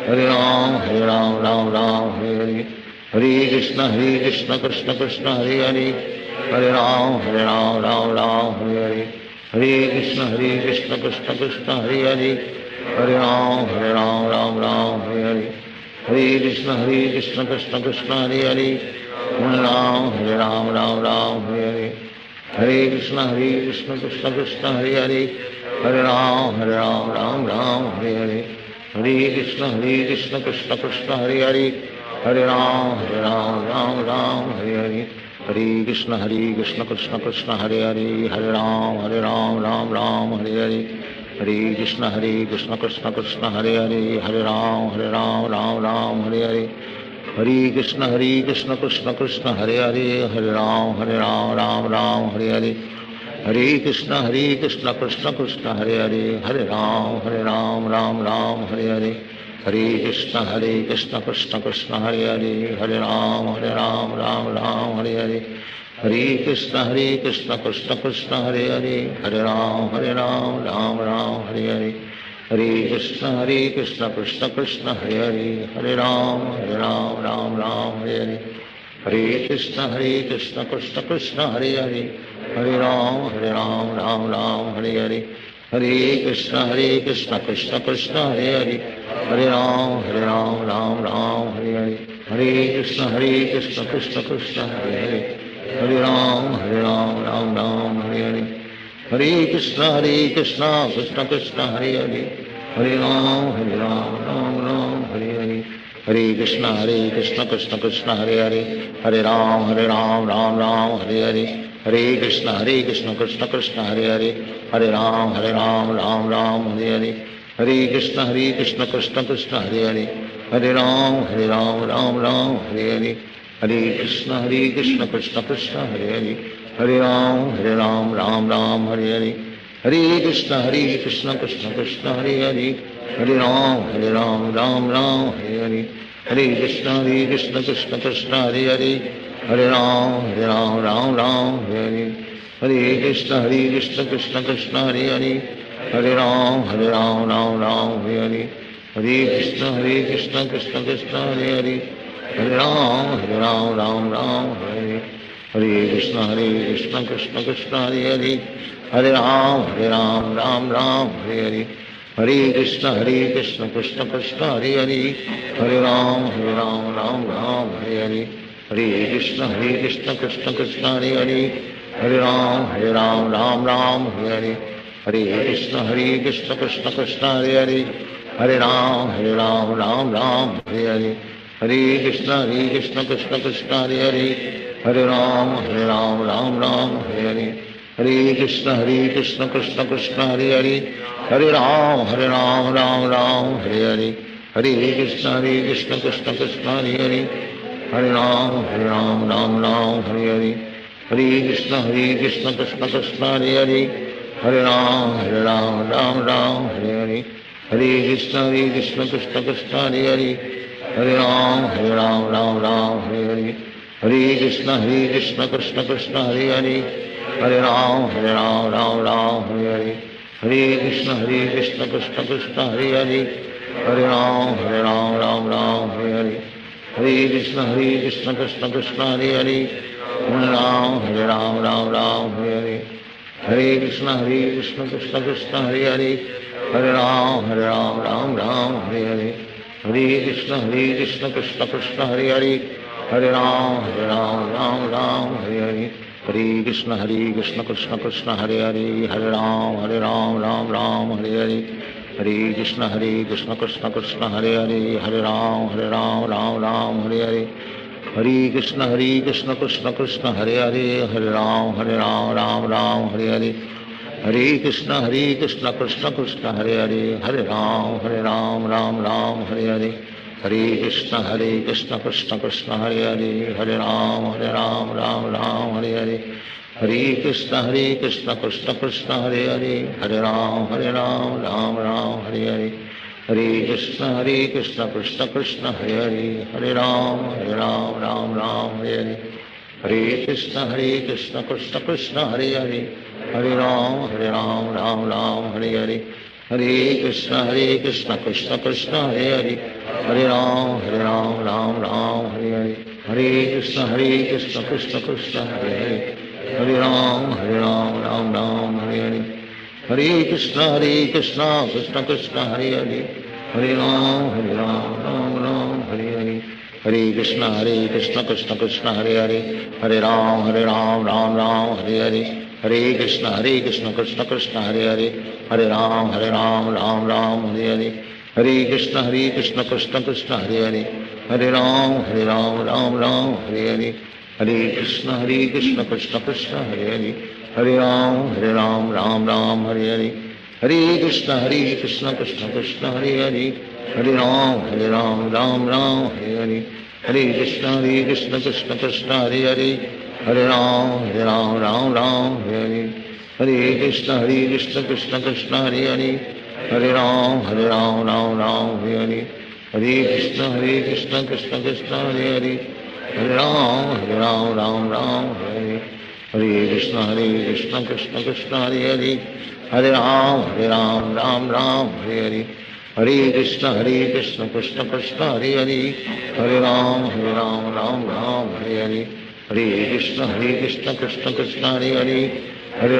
हरे राम राम हरे हरे, हरे कृष्ण कृष्ण कृष्ण हरे हरे, हरे राम राम हरे हरे, हरे कृष्ण कृष्ण कृष्ण हरे हरे, हरे राम राम हरे हरे, हरे कृष्ण कृष्ण कृष्ण हरे हरे, हरे राम राम हरे हरे, हरे कृष्ण कृष्ण कृष्ण हरे हरे, हरे राम राम हरे हरे, हरे कृष्ण कृष्ण कृष्ण हरे हरे, हरे राम राम हरे हरे, हरे कृष्ण कृष्ण कृष्ण हरे हरे, हरे राम राम हरे हरे, हरे कृष्ण कृष्ण कृष्ण हरे हरे, हरे राम राम हरे हरे, हरे कृष्ण कृष्ण कृष्ण हरे हरे, हरे राम राम हरे हरे, हरे कृष्ण कृष्ण कृष्ण हरे हरे, हरे राम राम हरे हरे, हरे कृष्ण कृष्ण कृष्ण हरे हरे, हरे राम राम हरे हरे, हरे कृष्ण कृष्ण कृष्ण हरे हरे, हरे राम राम हरे हरे, हरे कृष्ण कृष्ण कृष्ण हरे हरे, हरे राम राम हरे हरे, हरे कृष्ण कृष्ण कृष्ण हरे हरे, हरे राम राम हरे हरे, हरे कृष्ण कृष्ण कृष्ण हरे हरे, हरे राम राम हरे हरे, हरे कृष्ण कृष्ण कृष्ण हरे हरे, हरे राम राम हरे हरे, हरे कृष्ण कृष्ण कृष्ण हरे हरे, हरे राम राम हरे हरे, हरे कृष्ण कृष्ण कृष्ण हरे हरे, हरे राम राम हरे हरे, हरे कृष्ण कृष्ण कृष्ण हरे हरे, हरे राम राम हरे हरे, हरे कृष्ण कृष्ण कृष्ण हरे हरे, हरे राम राम हरे हरे, हरे कृष्ण कृष्ण कृष्ण हरे हरे, हरे राम राम हरे हरे, हरे कृष्ण कृष्ण कृष्ण हरे हरे, हरे राम राम हरे हरे, हरे कृष्ण कृष्ण कृष्ण हरे हरे, हरे राम राम हरे हरे, हरे कृष्ण कृष्ण कृष्ण हरे हरे, हरे राम राम हरे हरे, हरे कृष्ण कृष्ण कृष्ण हरे हरे, हरे राम राम हरे हरे, हरे कृष्ण कृष्ण कृष्ण हरे हरे, हरे राम राम हरे हरे, हरे कृष्ण कृष्ण कृष्ण हरे हरे, हरे राम राम हरे हरे, हरे कृष्ण कृष्ण कृष्ण हरे हरे, हरे राम राम हरे हरे, हरे कृष्ण कृष्ण कृष्ण कृष्ण हरे हरे, हरे राम राम हरे हरे, हरे कृष्ण कृष्ण कृष्ण हरे हरे हरे राम राम राम हरे हरे हरे कृष्ण कृष्ण कृष्ण हरे हरे हरे राम राम राम हरे हरे हरे कृष्ण कृष्ण कृष्ण हरे हरे हरे राम राम हरे हरे हरे कृष्ण कृष्ण कृष्ण हरे हरे हरे राम राम हरे हरे हरे कृष्ण कृष्ण कृष्ण हरे हरे हरे राम राम हरे हरे हरे कृष्ण कृष्ण कृष्ण हरे हरे हरे राम राम हरे हरे हरे कृष्ण कृष्ण कृष्ण हरे हरे हरे राम राम हरे हरे हरे कृष्ण कृष्ण कृष्ण हरे हरे हरे राम राम हरे हरे हरे कृष्ण कृष्ण कृष्ण हरे हरे हरे राम राम हरे हरे हरे कृष्ण कृष्ण कृष्ण हरे हरे हरे राम राम हरे हरे हरे कृष्ण कृष्ण कृष्ण हरे हरे हरे राम राम हरे हरे हरे कृष्ण कृष्ण कृष्ण हरे हरे हरे राम राम हरे हरे हरे कृष्ण कृष्ण कृष्ण हरे हरे हरे राम राम हरे हरे हरे कृष्ण कृष्ण कृष्ण हरे हरे हरे राम राम हरे हरे हरे कृष्ण कृष्ण कृष्ण हरे हरे हरे राम राम हरे हरे हरे कृष्ण कृष्ण कृष्ण हरे हरे हरे राम राम हरे हरे हरे कृष्ण कृष्ण कृष्ण हरे हरे हरे राम राम हरे हरे हरे कृष्ण कृष्ण कृष्ण हरे हरे हरे राम राम हरे हरे हरे कृष्ण कृष्ण कृष्ण हरे हरे हरे राम हरे हरे हरे कृष्ण कृष्ण कृष्ण हरे हरे हरे राम राम हरे हरे हरे कृष्ण कृष्ण कृष्ण हरे हरे हरे राम राम हरे हरे हरे कृष्ण कृष्ण कृष्ण हरे हरे हरे राम राम हरे हरे हरे कृष्ण कृष्ण कृष्ण हरे हरे हरे राम राम हरे हरे हरे कृष्ण कृष्ण कृष्ण हरे हरे हरे राम राम हरे हरे हरे कृष्ण कृष्ण कृष्ण हरे हरे हरे राम राम हरे हरे हरे कृष्ण कृष्ण कृष्ण हरे हरे हरे राम राम हरे हरे हरे कृष्ण कृष्ण कृष्ण हरे हरे हरे राम राम हरे हरे हरे कृष्ण कृष्ण कृष्ण हरे हरे हरे राम राम हरे हरे हरे कृष्ण कृष्ण कृष्ण हरे हरे हरे राम राम हरे हरे हरे कृष्ण कृष्ण कृष्ण हरे हरे हरे राम राम हरे हरे हरे कृष्ण कृष्ण कृष्ण हरे हरे हरे राम राम हरे हरे हरे कृष्ण कृष्ण कृष्ण हरे हरे हरे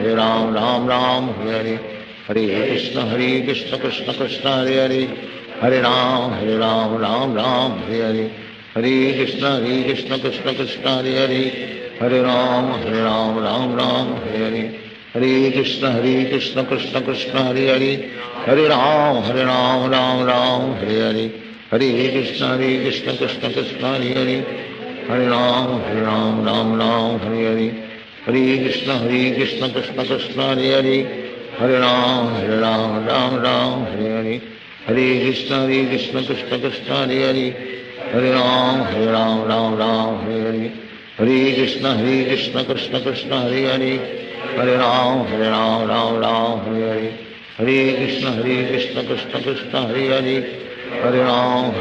राम राम हरे हरे हरे कृष्ण कृष्ण कृष्ण हरे हरे हरे राम राम हरे हरे हरे कृष्ण कृष्ण कृष्ण हरे हरे हरे राम राम हरे हरे हरे कृष्ण कृष्ण कृष्ण हरे हरे हरे राम राम हरे हरे हरे कृष्ण कृष्ण कृष्ण हरे हरे हरे राम राम हरे हरे हरे कृष्ण कृष्ण कृष्ण हरे हरे हरे राम हरे हरे हरे कृष्ण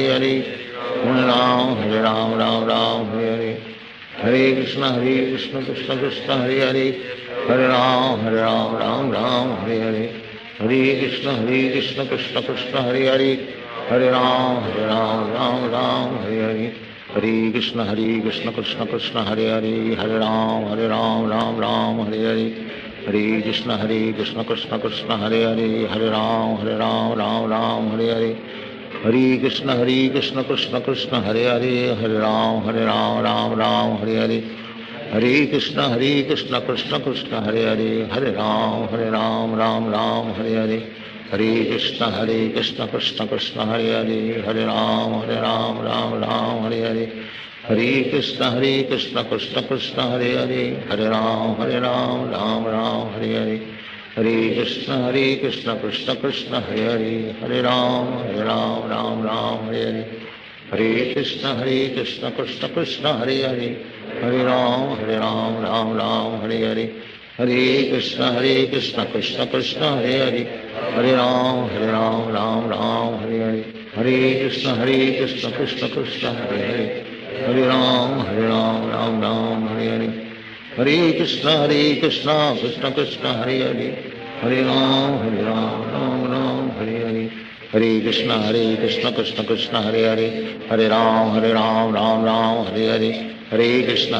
कृष्ण कृष्ण हरे हरे हरे राम हरे हरे हरे कृष्ण कृष्ण कृष्ण हरे हरे हरे राम हरे हरे हरे कृष्ण कृष्ण कृष्ण हरे हरे हरे राम हरे हरे हरे कृष्ण कृष्ण कृष्ण हरे हरे हरे राम हरे हरे हरे कृष्ण कृष्ण कृष्ण हरे हरे हरे राम हरे हरे हरे कृष्ण कृष्ण कृष्ण हरे हरे हरे राम हरे हरे हरे कृष्ण कृष्ण कृष्ण हरे हरे हरे राम हरे हरे हरे कृष्ण कृष्ण कृष्ण हरे हरे हरे राम राम हरे हरे हरे कृष्ण कृष्ण कृष्ण हरे हरे हरे राम हरे हरे हरे कृष्ण कृष्ण कृष्ण हरे हरे हरे राम राम हरे हरे हरे कृष्ण कृष्ण कृष्ण हरे हरे, हरे राम राम राम हरे हरे, हरे कृष्ण कृष्ण कृष्ण हरे हरे, हरे राम राम राम हरे हरे, हरे कृष्ण कृष्ण कृष्ण हरे हरे, हरे राम राम राम हरे हरे, हरे कृष्ण कृष्ण कृष्ण हरे हरे, हरे राम राम राम हरे हरे, हरे कृष्ण कृष्ण कृष्ण हरे हरे, हरे राम राम राम हरे हरे, हरे कृष्ण कृष्ण कृष्ण हरे हरे, हरे राम राम राम हरे हरे, हरे कृष्ण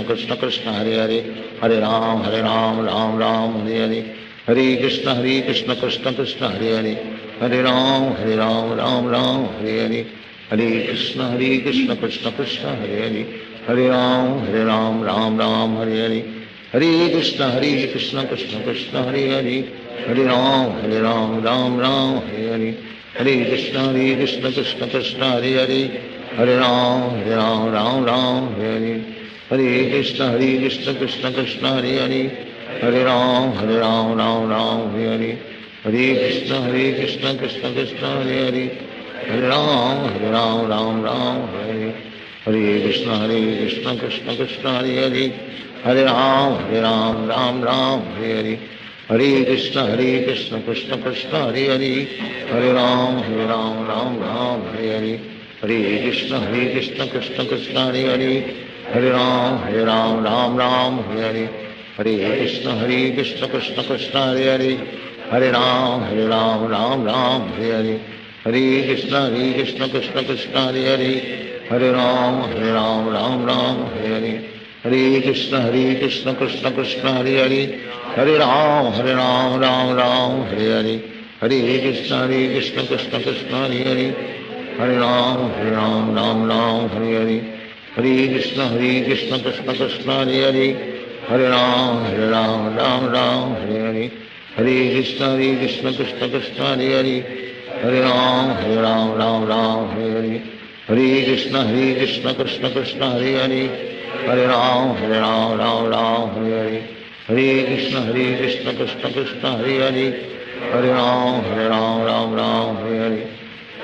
कृष्ण कृष्ण हरे हरे, हरे राम राम राम हरे हरे, हरे कृष्ण कृष्ण कृष्ण हरे हरे, हरे राम राम राम हरे हरे, हरे कृष्ण कृष्ण कृष्ण हरे हरे, हरे राम राम हरे हरे, हरे कृष्ण कृष्ण कृष्ण हरे हरे, हरे राम राम राम हरे हरे, हरे कृष्ण कृष्ण कृष्ण हरे हरे, हरे राम राम हरे हरे, हरे कृष्ण कृष्ण कृष्ण हरे हरे, हरे राम राम हरे हरे, हरे कृष्ण कृष्ण कृष्ण हरे हरे, हरे राम राम हरे हरे, हरे कृष्ण कृष्ण कृष्ण हरे हरे, हरे राम राम हरे हरे, हरे कृष्ण कृष्ण कृष्ण हरे हरे, हरे राम राम राम हरे हरे, हरे कृष्ण कृष्ण कृष्ण हरे हरे, हरे राम राम हरे हरे, हरे कृष्ण कृष्ण कृष्ण हरे हरे, हरे राम राम हरे हरे, हरे कृष्ण कृष्ण कृष्ण हरे हरे, हरे राम राम हरे हरे, हरे कृष्ण कृष्ण कृष्ण हरे हरे, हरे राम राम हरे हरे, हरे कृष्ण कृष्ण कृष्ण हरे हरे, हरे राम राम हरे हरे, हरे कृष्ण कृष्ण कृष्ण हरे हरे, हरे राम राम हरे हरे, हरे कृष्ण कृष्ण कृष्ण हरे हरे, हरे राम राम हरे हरे, हरे कृष्ण कृष्ण कृष्ण हरे हरे, हरे राम राम हरे हरे, हरे कृष्ण कृष्ण कृष्ण हरे हरे, हरे राम राम हरे हरे, हरे कृष्ण कृष्ण कृष्ण हरे हरे, हरे राम राम हरे हरे, हरे कृष्ण कृष्ण कृष्ण हरे हरे, हरे राम राम हरे हरे,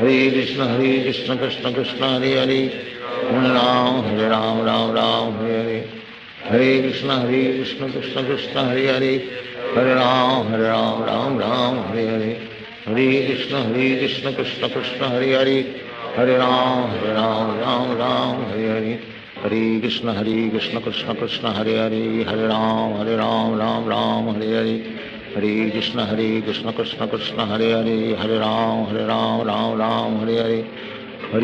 हरे कृष्ण कृष्ण कृष्ण हरे हरे, हरे राम राम हरे हरे, हरे कृष्ण कृष्ण कृष्ण हरे हरे, हरे राम राम हरे हरे, हरे कृष्ण कृष्ण कृष्ण हरे हरे, हरे राम राम हरे हरे, हरे कृष्ण कृष्ण कृष्ण हरे हरे, हरे राम राम हरे हरे, हरे कृष्ण कृष्ण कृष्ण हरे हरे, हरे राम राम हरे हरे, हरे कृष्ण कृष्ण कृष्ण हरे हरे, हरे राम राम हरे हरे, हरे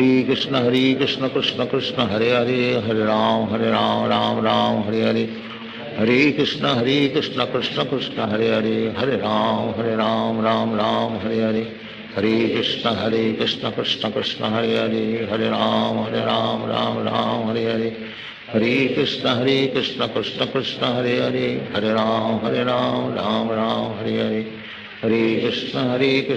कृष्ण कृष्ण कृष्ण हरे हरे, हरे राम राम हरे हरे, हरे कृष्ण कृष्ण कृष्ण हरे हरे, हरे राम राम हरे हरे, हरे कृष्ण कृष्ण कृष्ण हरे हरे, हरे राम राम हरे हरे, हरे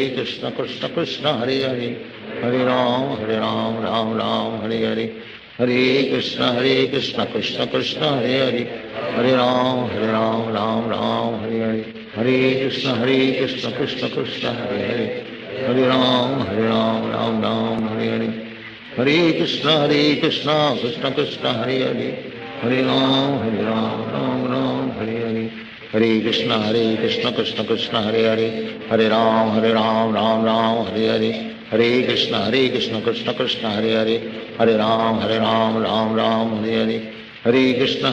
कृष्ण कृष्ण कृष्ण हरे हरे, हरे राम राम हरे हरे, हरे कृष्ण कृष्ण कृष्ण हरे हरे, हरे राम राम हरे हरे, हरे कृष्ण कृष्ण कृष्ण हरे हरे, हरे राम राम हरे हरे, हरे कृष्ण कृष्ण कृष्ण हरे हरे, हरे राम राम हरे हरे, हरे कृष्ण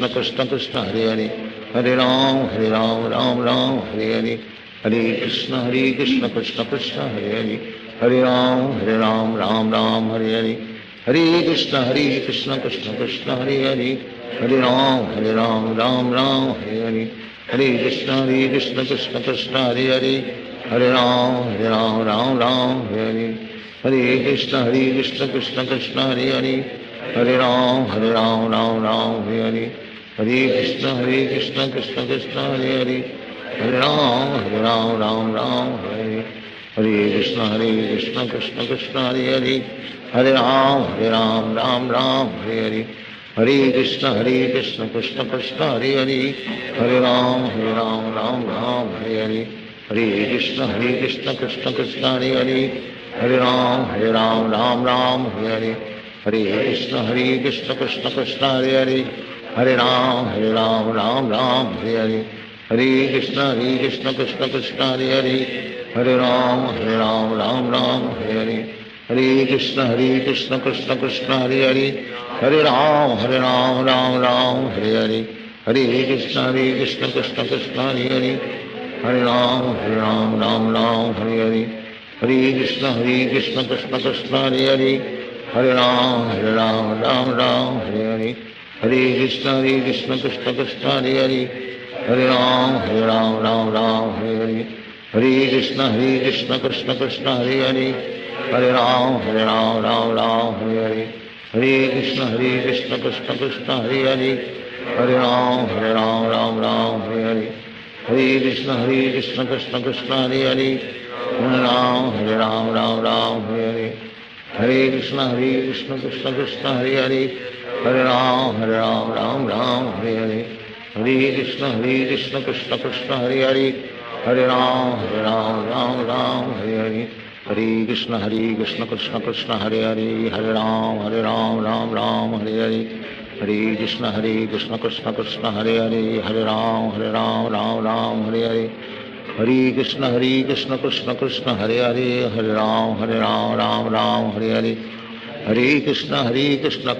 कृष्ण कृष्ण हरे हरे, हरे राम राम हरे हरे, हरे कृष्ण कृष्ण कृष्ण हरे हरे, हरे राम राम हरे हरे, हरे कृष्ण कृष्ण कृष्ण हरे हरे, हरे राम राम हरे हरे, हरे कृष्ण कृष्ण कृष्ण हरे हरे, हरे राम राम हरे हरे, हरे कृष्ण कृष्ण कृष्ण हरे हरे, हरे राम राम हरे हरे, हरे कृष्ण कृष्ण कृष्ण हरे हरे, हरे राम राम हरे हरे, हरे कृष्ण कृष्ण कृष्ण कृष्ण हरे हरे, हरे राम राम हरे हरे, हरे कृष्ण कृष्ण कृष्ण हरे हरे हरे राम राम राम हरे हरे हरे कृष्ण कृष्ण कृष्ण हरे हरे हरे राम राम राम हरे हरे हरे कृष्ण कृष्ण कृष्ण हरे हरे हरे राम राम हरे हरे हरे कृष्ण कृष्ण कृष्ण हरे हरे हरे राम राम हरे हरे हरे कृष्ण कृष्ण कृष्ण हरे हरे हरे राम राम हरे हरे हरे कृष्ण कृष्ण कृष्ण हरे हरे हरे राम राम हरे हरे हरे कृष्ण कृष्ण कृष्ण हरे हरे हरे राम राम हरे हरे हरे कृष्ण कृष्ण कृष्ण हरे हरे हरे राम राम हरे हरे हरे कृष्ण कृष्ण कृष्ण हरे हरे हरे राम राम हरे हरे हरे कृष्ण कृष्ण कृष्ण हरे हरे हरे राम राम हरे हरे हरे कृष्ण कृष्ण कृष्ण हरे हरे हरे राम राम हरे हरे हरे कृष्ण कृष्ण कृष्ण हरे हरे हरे राम राम हरे हरे हरे कृष्ण कृष्ण कृष्ण हरे हरे हरे राम राम हरे हरे हरे कृष्ण कृष्ण कृष्ण हरे हरे हरे राम राम हरे हरे हरे कृष्ण कृष्ण कृष्ण हरे हरे हरे राम राम हरे हरे हरे कृष्ण कृष्ण कृष्ण हरे हरे हरे राम राम हरे हरे हरे कृष्ण कृष्ण कृष्ण हरे हरे हरे राम राम हरे हरे हरे कृष्ण कृष्ण कृष्ण हरे हरे हरे राम राम हरे हरे हरे कृष्ण कृष्ण कृष्ण हरे हरे हरे राम राम हरे हरे हरे कृष्ण कृष्ण कृष्ण हरे हरे हरे राम राम हरे हरे हरे कृष्ण कृष्ण कृष्ण हरे हरे हरे राम राम हरे हरे हरे कृष्ण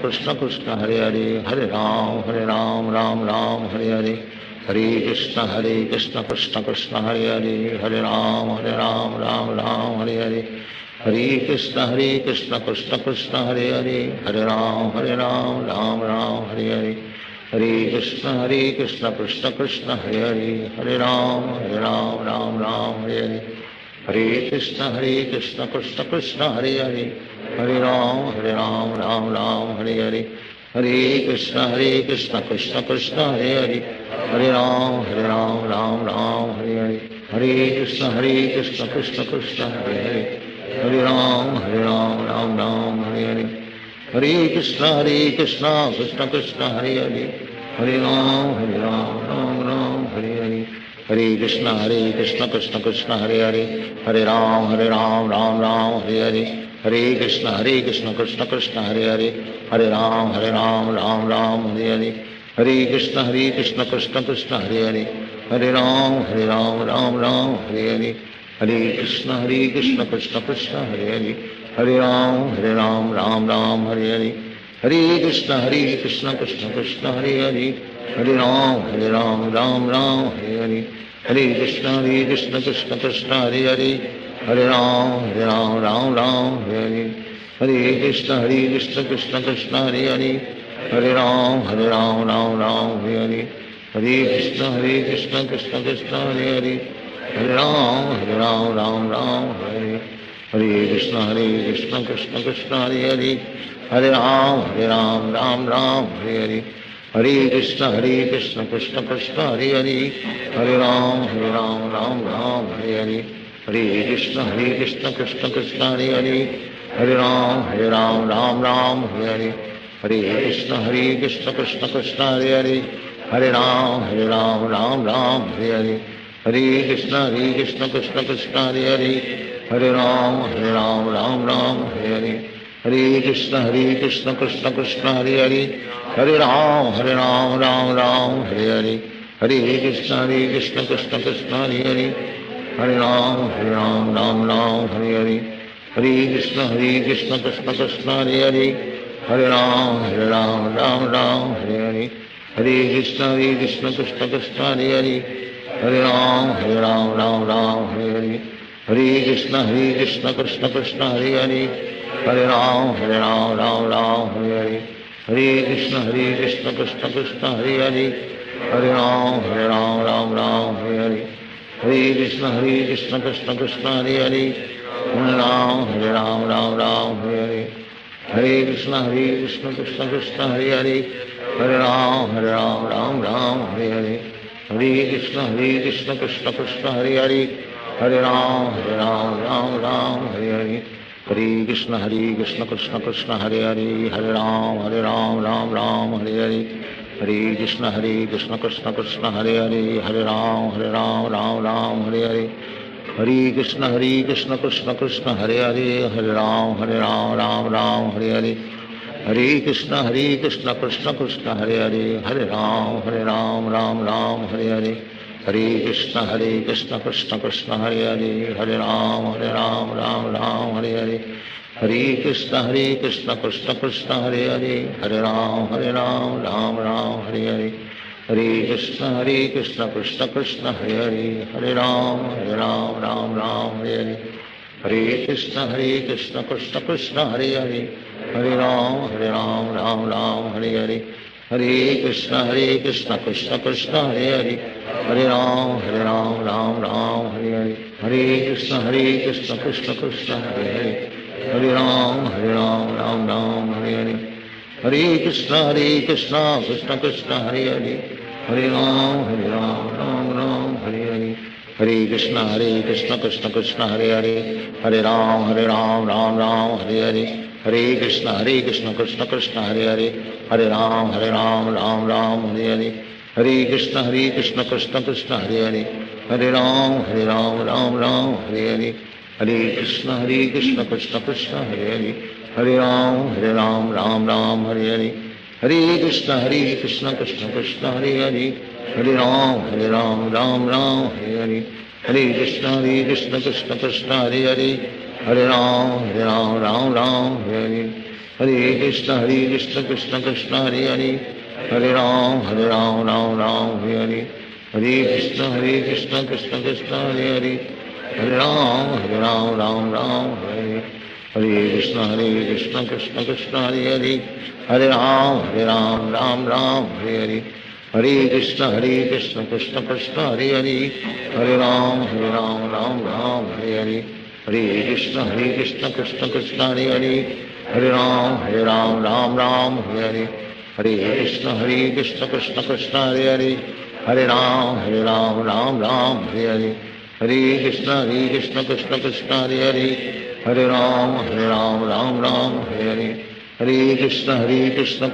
कृष्ण कृष्ण हरे हरे हरे राम राम हरे हरे हरे कृष्ण कृष्ण कृष्ण हरे हरे हरे राम राम हरे हरे हरे कृष्ण कृष्ण कृष्ण हरे हरे हरे राम राम हरे हरे हरे कृष्ण कृष्ण कृष्ण हरे हरे हरे राम राम हरे हरे हरे कृष्ण कृष्ण कृष्ण हरे हरे हरे राम राम हरे हरे हरे कृष्ण कृष्ण कृष्ण हरे हरे हरे राम राम हरे हरे हरे कृष्ण कृष्ण कृष्ण हरे हरे हरे राम राम हरे हरे हरे कृष्ण कृष्ण कृष्ण हरे हरे हरे राम राम हरे हरे हरे कृष्ण कृष्ण कृष्ण हरे हरे हरे राम राम हरे हरे हरे कृष्ण कृष्ण कृष्ण हरे हरे हरे राम राम हरे हरे हरे कृष्ण कृष्ण कृष्ण हरे हरे हरे राम राम हरे हरे हरे कृष्ण कृष्ण कृष्ण हरे हरे हरे राम राम हरे हरे हरे कृष्ण कृष्ण कृष्ण हरे हरे हरे राम राम हरे हरे हरे कृष्ण कृष्ण कृष्ण हरे हरे हरे राम राम हरे हरे हरे कृष्ण कृष्ण कृष्ण हरे हरे हरे राम राम हरे हरे हरे कृष्ण कृष्ण कृष्ण हरे हरे हरे राम राम हरे हरे हरे कृष्ण कृष्ण कृष्ण हरे हरे हरे राम राम हरे हरे हरे कृष्ण कृष्ण कृष्ण हरे हरे हरे राम राम हरे हरे हरे कृष्ण कृष्ण कृष्ण हरे हरे हरे राम राम हरे हरे हरे कृष्ण कृष्ण कृष्ण हरे हरे हरे राम राम हरे हरे हरे कृष्ण कृष्ण कृष्ण हरे हरे हरे राम राम हरे हरे हरे कृष्ण कृष्ण कृष्ण हरे हरे हरे राम राम हरे हरे हरे कृष्ण कृष्ण कृष्ण हरे हरे हरे राम राम हरे हरे हरे कृष्ण कृष्ण कृष्ण हरे हरे हरे राम हरे हरे हरे कृष्ण कृष्ण कृष्ण हरे हरे हरे राम राम हरे हरे हरे कृष्ण कृष्ण कृष्ण हरे हरे हरे राम राम राम हरे हरे हरे कृष्ण कृष्ण कृष्ण हरे हरे हरे राम राम हरे हरे हरे कृष्ण कृष्ण कृष्ण हरे हरे राम राम हरे हरे हरे कृष्ण कृष्ण कृष्ण हरे राम राम हरे हरे हरे कृष्ण कृष्ण कृष्ण हरे राम राम हरे हरे हरे कृष्ण कृष्ण कृष्ण हरे राम राम हरे हरे हरे कृष्ण कृष्ण कृष्ण हरे राम राम हरे हरे हरे कृष्ण कृष्ण कृष्ण हरे राम राम हरे हरे हरे कृष्ण कृष्ण कृष्ण हरे राम राम हरे हरे हरे कृष्ण कृष्ण कृष्ण हरे राम राम हरे हरे हरे कृष्ण कृष्ण कृष्ण हरे राम हरे हरे हरे कृष्ण कृष्ण कृष्ण हरे राम हरे हरे हरे कृष्ण कृष्ण कृष्ण हरे राम राम हरे हरे हरे कृष्ण कृष्ण कृष्ण हरे राम राम हरे हरे हरे कृष्ण कृष्ण कृष्ण हरे राम राम हरे हरे हरे कृष्ण कृष्ण कृष्ण हरे राम राम हरे हरे हरे कृष्ण कृष्ण कृष्ण हरे राम राम हरे हरे हरे कृष्ण कृष्ण कृष्ण हरे राम राम हरे हरे हरे कृष्ण कृष्ण कृष्ण हरे राम राम हरे हरे हरे कृष्ण कृष्ण कृष्ण हरे राम राम हरे हरे हरे कृष्ण कृष्ण कृष्ण हरे राम राम हरे हरे हरे कृष्ण कृष्ण कृष्ण हरे राम राम हरे हरे हरे कृष्ण कृष्ण कृष्ण हरे राम राम हरे हरे हरे कृष्ण कृष्ण कृष्ण हरे राम राम हरे हरे हरे कृष्ण कृष्ण कृष्ण हरे राम राम हरे हरे हरे कृष्ण कृष्ण कृष्ण हरे राम राम हरे हरे हरे कृष्ण कृष्ण कृष्ण हरे राम राम हरे हरे हरे कृष्ण कृष्ण कृष्ण हरे राम हरे हरे हरे कृष्ण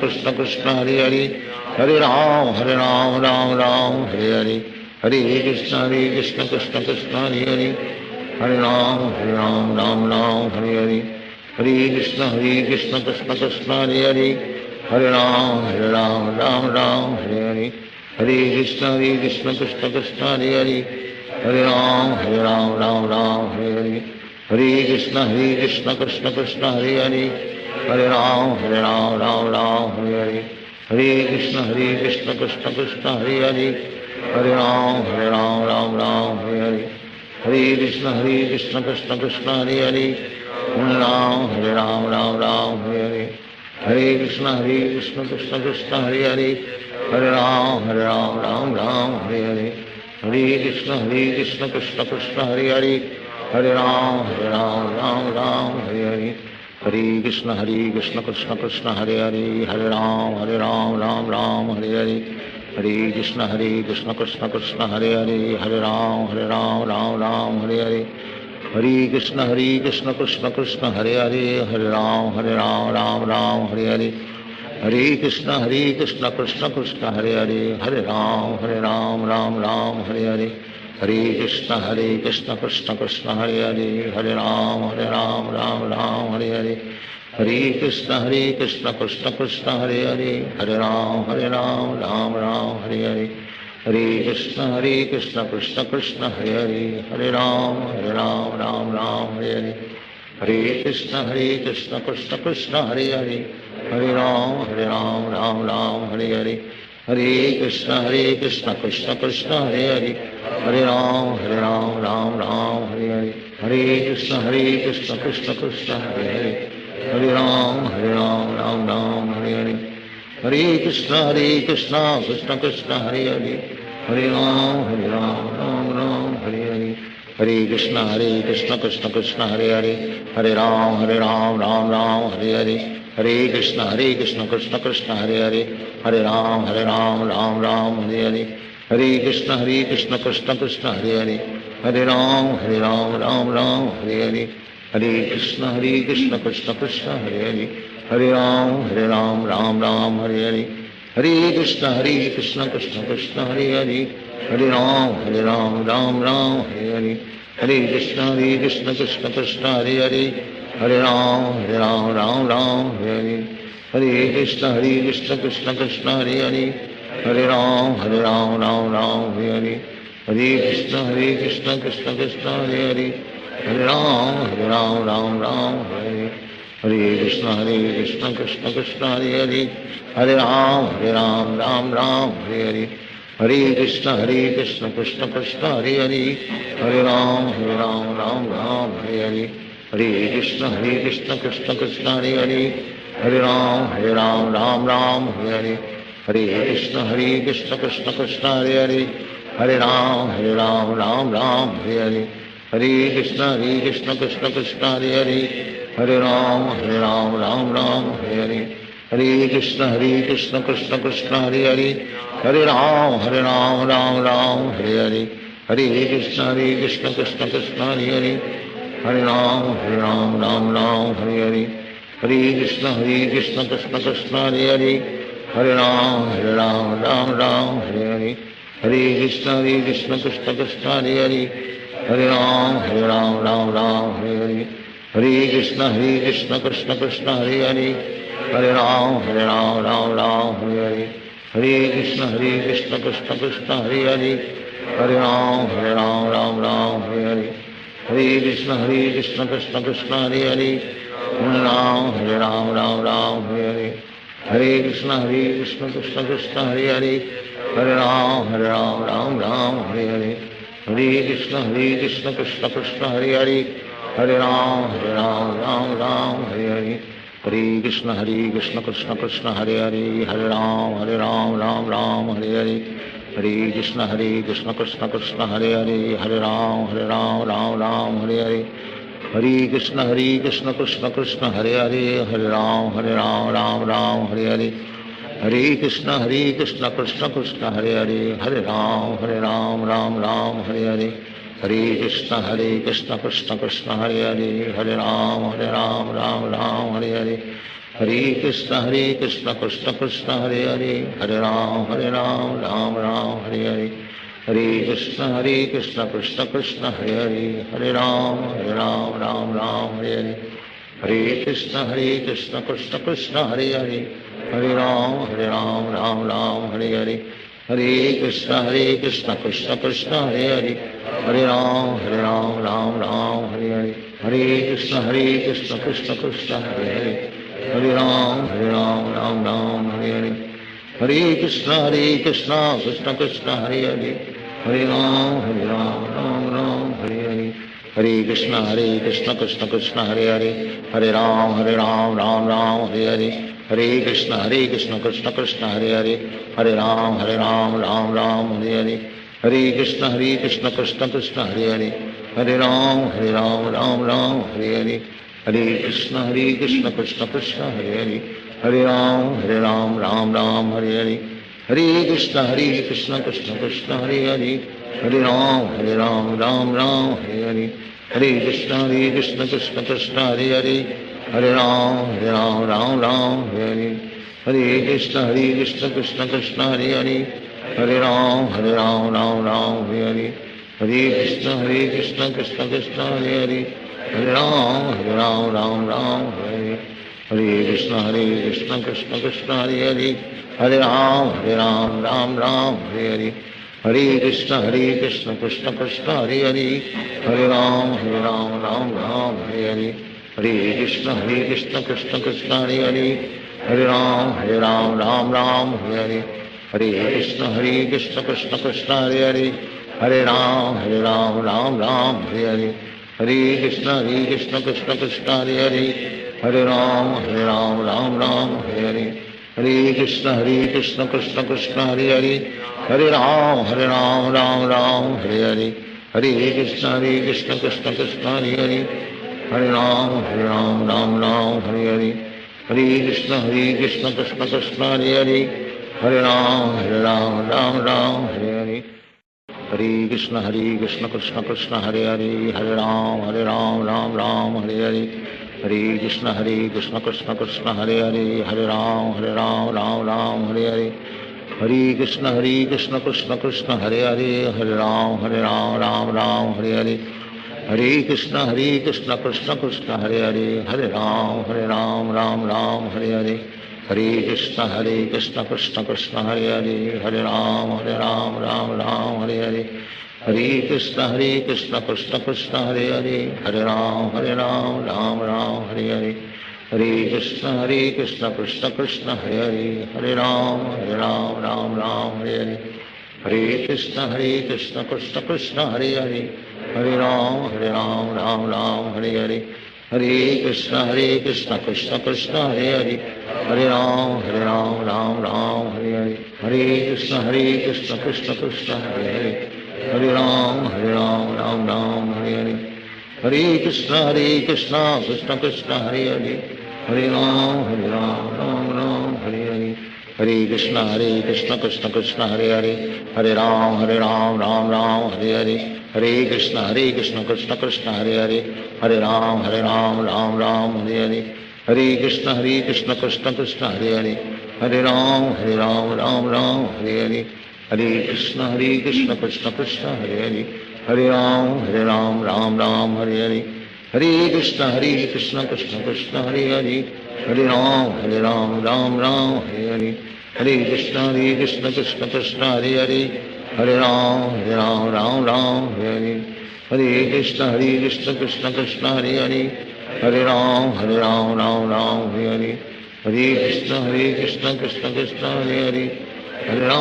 कृष्ण कृष्ण हरे राम हरे हरे हरे कृष्ण कृष्ण कृष्ण हरे राम हरे हरे हरे कृष्ण कृष्ण कृष्ण हरे राम हरे हरे हरे कृष्ण कृष्ण कृष्ण हरे राम हरे हरे हरे कृष्ण कृष्ण कृष्ण हरे राम हरे हरे हरे कृष्ण कृष्ण कृष्ण हरे राम हरे हरे हरे कृष्ण कृष्ण कृष्ण हरे राम राम हरे हरे हरे कृष्ण कृष्ण कृष्ण हरे राम हरे हरे हरे कृष्ण कृष्ण कृष्ण हरे राम हरे हरे हरे कृष्ण कृष्ण कृष्ण हरे राम हरे हरे हरे कृष्ण कृष्ण कृष्ण हरे राम हरे हरे हरे कृष्ण कृष्ण कृष्ण हरे राम हरे हरे हरे कृष्ण कृष्ण कृष्ण हरे राम हरे हरे हरे कृष्ण कृष्ण कृष्ण हरे राम हरे हरे हरे कृष्ण कृष्ण कृष्ण हरे राम हरे हरे हरे कृष्ण कृष्ण कृष्ण हरे राम हरे हरे हरे कृष्ण कृष्ण कृष्ण हरे राम हरे हरे हरे कृष्ण कृष्ण कृष्ण हरे राम राम हरे हरे हरे कृष्ण कृष्ण कृष्ण हरे Ram Ram Hare Hare Hare Krishna Krishna Krishna Krishna Hare Ram, Ram Ram, Hare Hare, Hare Krishna, Krishna Krishna, Hare Hare, Hare Ram, Ram Ram, Hare Hare, Hare Krishna, Krishna Krishna, Hare Hare, Hare Ram, Ram Ram, Hare Hare, Hare Krishna, Krishna Krishna, Hare Hare, Hare Ram, Ram Ram, Hare Hare, Hare Krishna, Krishna Krishna, Hare Hare, Hare Ram, Ram Ram, Hare Hare, Hare Krishna, Krishna Krishna, Hare Hare, Hare Ram, Ram Ram, Hare Hare Krishna, Krishna Krishna, Hare Hare, Hare Ram, Ram, Hare Hare, Hare Krishna, Krishna Krishna, Hare Hare, Hare Ram, Ram, Hare Hare, Hare Krishna, Krishna Krishna, Hare Hare, Hare Ram, Ram, Hare Hare, Hare Krishna, Krishna Krishna, Hare Hare, Hare Ram, Ram, Hare Hare, Hare Krishna, Krishna Krishna, Hare Hare, Hare Ram, Ram, Hare Hare, Hare Krishna, Krishna Krishna, Hare Hare, Hare Ram, Ram, Hare Hare, Hare Krishna, Krishna Krishna, Hare Hare, Hare Ram, Ram, Hare Hare, Hare Krishna, Krishna Krishna, Hare Hare, Hare Ram, Ram, Hare Hare, Hare Krishna, Krishna Krishna, Hare Hare, Hare Ram, Ram, Hare Hare, Hare Krishna, Krishna Krishna, Hare Hare, Hare Ram, Ram, Hare Hare, Hare Krishna, Krishna Krishna, Hare Hare, Hare Ram, Ram, Hare Hare, Hare Krishna, Krishna Krishna, Hare Hare, Hare Ram, Hare Hare, Hare Krishna, Krishna Krishna, Hare Hare, Hare Ram, Hare Hare, Hare Krishna, Krishna Krishna, Hare Hare, Hare Ram, Hare Hare, Hare Krishna, Krishna Krishna, Hare Hare, Hare Ram, Ram, Hare Hare, Hare Krishna, Krishna Krishna, Hare Hare, Hare Ram, Hare Hare, Hare Krishna, Krishna Krishna, Hare Hare, Hare Ram, Hare Hare, Hare Krishna, Krishna Krishna, Hare Hare, Hare Ram, Ram, Hare Hare, Hare Krishna, Krishna Krishna, Hare Hare, Hare Ram, Ram, Hare Hare, Hare Krishna, Krishna Krishna, Hare Hare, Hare Ram, Ram, Hare Hare, Hare Krishna, Krishna Krishna, Hare Hare, Hare Ram, Ram, Hare Hare, Hare Krishna, Krishna Krishna, Hare Hare, Hare Ram, Hare Hare, Hare Krishna, Krishna Krishna, Hare Hare, Hare Ram, Hare Hare, Hare Krishna, Krishna Krishna, Hare Hare, Hare Ram, Hare Hare, Hare Krishna, Krishna Krishna, Hare Hare, Hare Ram, Hare Hare, Hare Krishna, Krishna Krishna, Hare Hare, Hare Ram, Hare Hare, Hare Krishna, Krishna Krishna, Hare Hare, Hare Ram, Hare Hare, Hare Krishna, Krishna Krishna, Hare Hare, Hare Ram, Hare Hare, Hare Krishna, Krishna Krishna, Hare Hare, Hare Ram, Hare Hare, Hare Krishna, Krishna Krishna, Hare Hare, Hare Ram, Hare Hare, Hare Krishna, Krishna Krishna, Hare Hare, Hare Ram, Hare Hare, Hare Krishna, Krishna Krishna, Hare Hare, Hare Ram, Hare Hare, Hare Krishna, Krishna Krishna, Hare Hare, Hare Ram, Hare Hare, Hare Krishna, Krishna Krishna, Hare Hare, Hare Ram, Hare Hare, Hare Krishna, Krishna Krishna, Hare Hare, Hare Ram, Hare Hare, Hare Krishna, Krishna Krishna, Hare Hare, Hare Ram, Hare Hare, Hare Krishna, Krishna Krishna, Hare Hare, Hare Ram, Hare Hare, Hare Krishna, Krishna Krishna, Hare Hare, Hare Ram, Hare Hare, Hare Krishna, Krishna Krishna, Hare Hare, Hare Ram, Hare Hare, Hare Krishna, Krishna Krishna, Hare Hare, Hare Ram, Hare Hare, Hare Krishna, Krishna Krishna, Hare Hare, Hare Ram, Hare Hare, हरे कृष्ण कृष्ण कृष्ण हरे हरे, हरे राम राम राम हरे हरे, हरे कृष्ण कृष्ण कृष्ण हरे हरे, हरे राम राम हरे हरे, हरे कृष्ण कृष्ण कृष्ण हरे हरे, हरे राम राम हरे हरे, हरे कृष्ण कृष्ण कृष्ण हरे हरे, हरे राम राम हरे हरे, हरे कृष्ण कृष्ण कृष्ण हरे हरे, हरे राम राम हरे हरे, हरे कृष्ण कृष्ण कृष्ण हरे हरे, हरे राम राम हरे हरे, हरे कृष्ण कृष्ण कृष्ण हरे हरे, हरे राम राम हरे हरे, हरे कृष्ण कृष्ण कृष्ण हरे हरे, हरे राम राम हरे हरे, हरे कृष्ण कृष्ण कृष्ण हरे हरे, हरे राम राम हरे हरे, हरे कृष्ण कृष्ण कृष्ण हरे हरे, हरे राम राम हरे हरे, हरे कृष्ण कृष्ण कृष्ण हरे हरे, हरे राम हरे हरे, हरे कृष्ण कृष्ण कृष्ण हरे हरे, हरे राम राम हरे हरे, हरे कृष्ण कृष्ण कृष्ण हरे हरे, हरे राम राम हरे हरे, हरे कृष्ण कृष्ण कृष्ण हरे हरे, हरे राम राम हरे हरे, हरे कृष्ण कृष्ण कृष्ण हरे हरे, हरे राम राम हरे हरे, हरे कृष्ण कृष्ण कृष्ण हरे हरे, हरे राम राम हरे हरे, हरे कृष्ण कृष्ण कृष्ण हरे हरे, हरे राम राम हरे हरे, हरे कृष्ण कृष्ण कृष्ण हरे हरे, हरे राम राम हरे हरे, हरे कृष्ण कृष्ण कृष्ण हरे हरे, हरे राम राम हरे हरे, हरे कृष्ण कृष्ण कृष्ण हरे हरे, हरे राम राम हरे हरे, हरे कृष्ण कृष्ण कृष्ण हरे हरे, हरे राम राम हरे हरे, हरे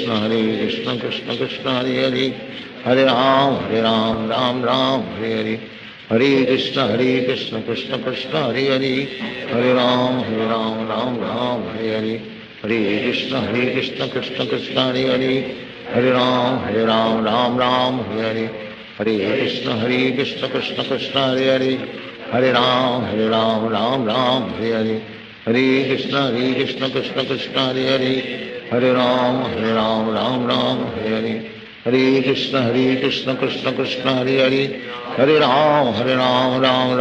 कृष्ण कृष्ण कृष्ण हरे हरे, हरे राम राम हरे हरे, हरे कृष्ण कृष्ण कृष्ण हरे हरे, हरे राम राम हरे हरे, हरे कृष्ण कृष्ण कृष्ण हरे हरे, हरे राम राम हरे हरे, हरे कृष्ण कृष्ण कृष्ण हरे हरे, हरे राम राम हरे हरे, हरे कृष्ण कृष्ण कृष्ण हरे हरे, हरे राम राम हरे हरे, हरे कृष्ण कृष्ण कृष्ण हरे हरे, हरे राम राम हरे हरे, हरे कृष्ण कृष्ण कृष्ण हरे हरे, हरे राम राम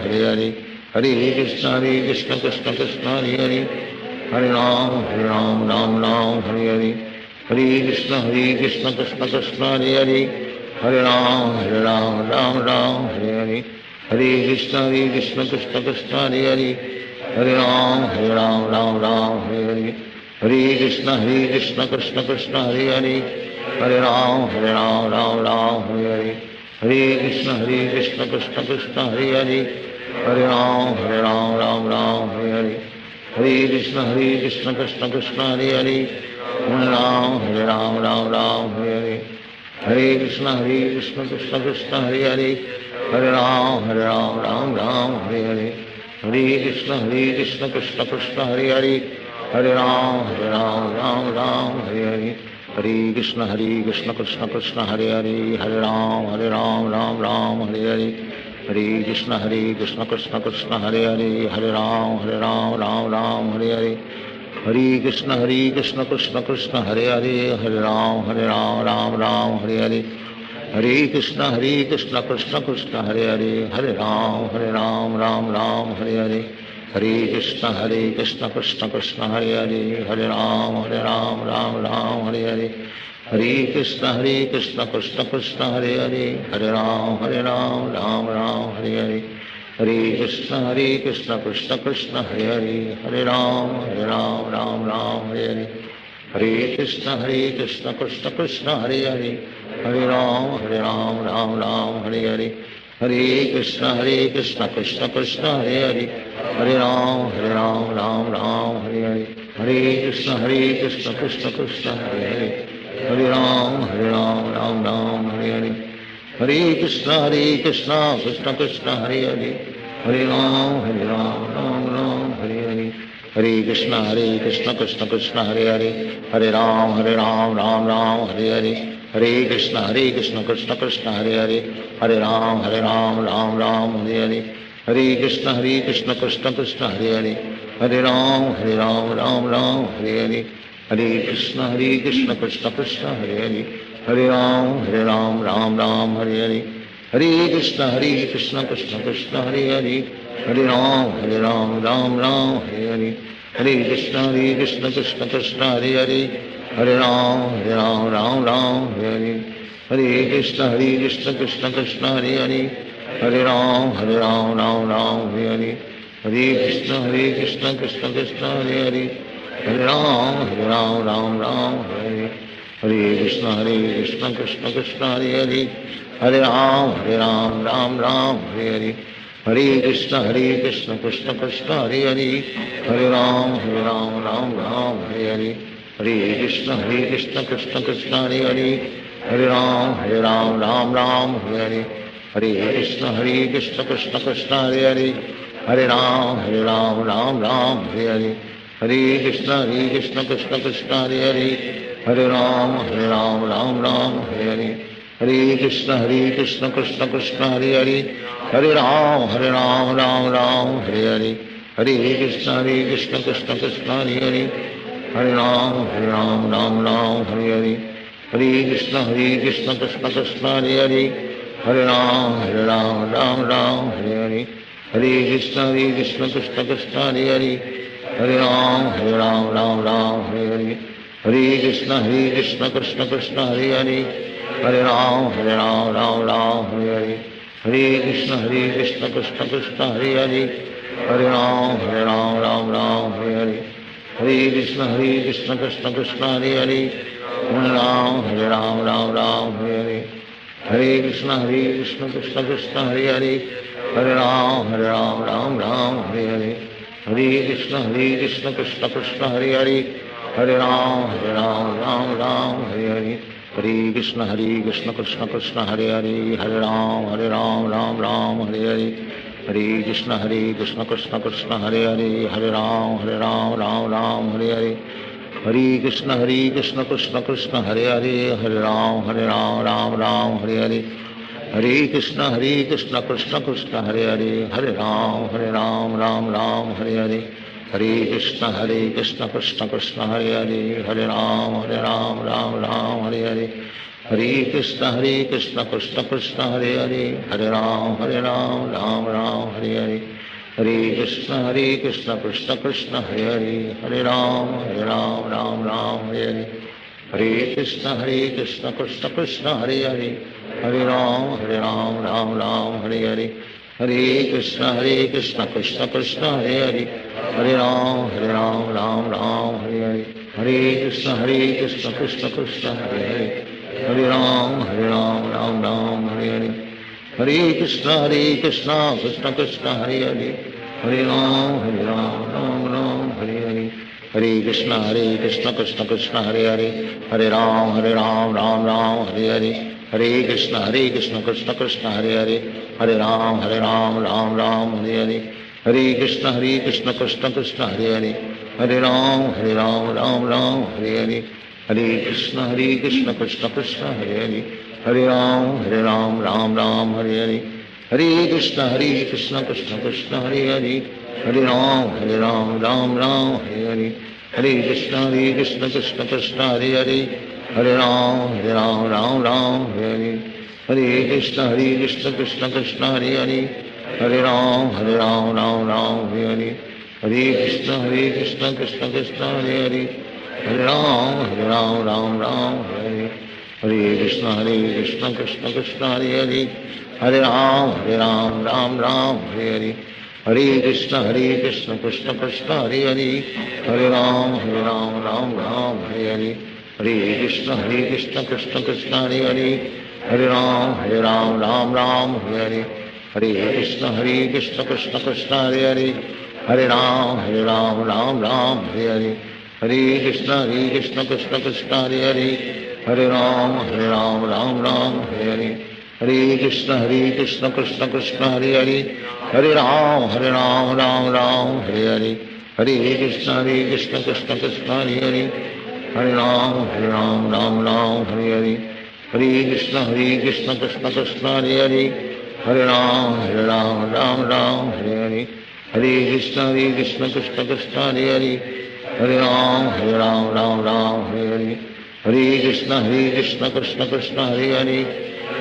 हरे हरे, हरे कृष्ण कृष्ण कृष्ण हरे हरे, हरे राम राम हरे हरे, हरे कृष्ण कृष्ण कृष्ण हरे हरे, हरे राम राम हरे हरे, हरे कृष्ण कृष्ण कृष्ण हरे हरे, हरे राम हरे हरे, हरे कृष्ण कृष्ण कृष्ण हरे हरे, हरे राम राम हरे हरे, हरे कृष्ण कृष्ण कृष्ण हरे हरे, हरे राम राम हरे हरे, हरे कृष्ण कृष्ण कृष्ण हरे हरे, हरे राम राम हरे हरे, हरे कृष्ण कृष्ण कृष्ण हरे हरे, हरे राम राम हरे हरे, हरे कृष्ण कृष्ण कृष्ण हरे हरे, हरे राम राम हरे हरे, हरे कृष्ण कृष्ण कृष्ण हरे हरे, हरे राम राम हरे हरे, हरे कृष्ण कृष्ण कृष्ण हरे हरे, हरे राम राम हरे हरे, हरे कृष्ण कृष्ण कृष्ण हरे हरे, हरे राम राम हरे हरे, हरे कृष्ण कृष्ण कृष्ण हरे हरे, हरे राम राम हरे हरे, हरे कृष्ण कृष्ण कृष्ण हरे हरे, हरे राम राम हरे हरे, हरे कृष्ण कृष्ण कृष्ण हरे हरे, हरे राम राम हरे हरे, हरे कृष्ण कृष्ण कृष्ण हरे हरे, हरे राम राम हरे हरे, हरे कृष्ण कृष्ण कृष्ण हरे हरे, हरे राम हरे हरे, हरे कृष्ण कृष्ण कृष्ण हरे हरे, हरे राम राम हरे हरे, हरे कृष्ण कृष्ण कृष्ण हरे हरे, हरे राम राम हरे हरे, हरे कृष्ण कृष्ण कृष्ण हरे हरे, हरे राम राम हरे हरे, हरे Krishna Krishna Krishna Hare Hare Hare Ram Ram Ram Hare Hare Hare Krishna Krishna Krishna Hare Hare Hare Ram Ram Ram Hare Hare Hare Krishna Krishna Krishna Hare Hare Hare Ram Ram Ram Hare Hare Hare Krishna Krishna Krishna Hare Hare Hare Ram Ram Ram Hare Hare Hare Krishna Krishna Krishna Hare Hare Hare Ram Ram Hare Hare Krishna Krishna Krishna Hare Hare Hare Ram Ram Hare Hare Hare Krishna Krishna Krishna Hare Hare Hare Ram Ram Ram Hare Hare Hare Krishna Krishna Krishna Hare Hare Hare Ram Ram Hare Hare Hare Krishna Krishna Krishna Hare Hare Hare Ram Ram Hare Hare Hare Krishna Krishna Krishna Hare Hare Hare Ram Ram Hare Hare Hare Krishna Krishna Krishna Hare Hare Hare Ram Ram Hare Hare Hare Krishna Krishna Krishna Hare Hare Hare Ram Ram Hare Hare Hare Krishna Krishna Krishna Hare Hare Hare Ram Ram Hare Hare Hare Krishna Krishna Krishna Hare Hare Hare Ram Ram Hare Hare Hare Krishna Krishna Krishna Hare Hare Hare Ram Ram Hare Hare Hare Krishna Krishna Krishna Hare Hare Hare Ram Ram Hare Hare Hare Krishna Krishna Krishna Hare Hare Hare Ram Ram Hare Hare Hare Krishna Krishna Krishna Hare Hare Hare Ram Ram Hare Hare Hare Krishna Krishna Krishna Hare Hare Hare Ram Ram Hare Hare Hare Krishna Krishna Krishna Hare Hare Hare Ram Ram Hare Hare Hare Krishna Krishna Krishna Hare Hare Hare Ram Ram Hare Hare Hare Krishna Krishna Krishna Hare Hare Hare Ram Ram Hare Hare Hare Krishna Krishna Krishna Hare Hare Hare Ram Ram Hare Hare Hare Krishna Krishna Krishna Hare Hare Hare Ram Ram Hare Hare Hare Krishna Krishna Krishna Hare Hare Hare Ram Ram Hare Hare Hare Krishna Krishna Krishna Hare Hare Hare Ram Ram Hare Hare Hare Krishna Krishna Krishna Hare Hare Hare Ram Ram Hare Hare Hare Krishna Krishna Krishna Hare Hare Hare Ram Ram Hare Hare Hare Krishna Krishna Krishna Hare Hare Hare Ram Ram Hare Hare Hare Krishna Krishna Krishna Hare Hare Hare Ram Ram Hare Hare Hare Krishna Krishna Krishna Hare Hare Hare Ram Ram Hare Hare Hare Krishna Krishna Krishna Hare Hare Hare Ram Ram Hare Hare Hare Krishna Krishna Krishna Hare Hare Hare Ram Ram Hare Hare Hare Krishna Krishna Krishna Hare Hare Hare Ram Ram Hare Hare Hare Krishna Krishna Krishna Hare Hare Hare Ram Ram Hare Hare Hare Krishna Krishna Krishna Hare Hare Hare Ram Ram Hare Hare Hare Krishna Krishna Krishna Hare Hare Hare Ram Ram Hare Hare Hare Krishna Krishna Krishna Hare Hare Hare Ram Ram Hare Hare Hare Krishna Krishna Krishna Hare Hare Hare Ram Ram Hare Hare Hare Krishna Krishna Krishna Hare Hare Hare Ram Ram Hare Hare Hare Krishna Krishna Krishna Hare Hare Hare Ram Ram Hare Hare Hare Krishna Krishna Krishna Hare Hare Hare Ram Ram Hare Hare Hare Krishna Krishna Krishna Hare Hare Hare Ram Ram Hare Hare Hare Krishna Krishna Krishna Hare Hare Hare Ram Ram Hare Hare Hare Krishna Krishna Krishna Hare Hare Hare Ram Ram Hare Hare Hare Krishna Krishna Krishna Hare Hare Hare Ram Ram Hare Hare Hare Krishna Krishna Krishna Hare Hare Hare Ram Ram Hare Hare, Hare Krishna Krishna Krishna Hare Hare,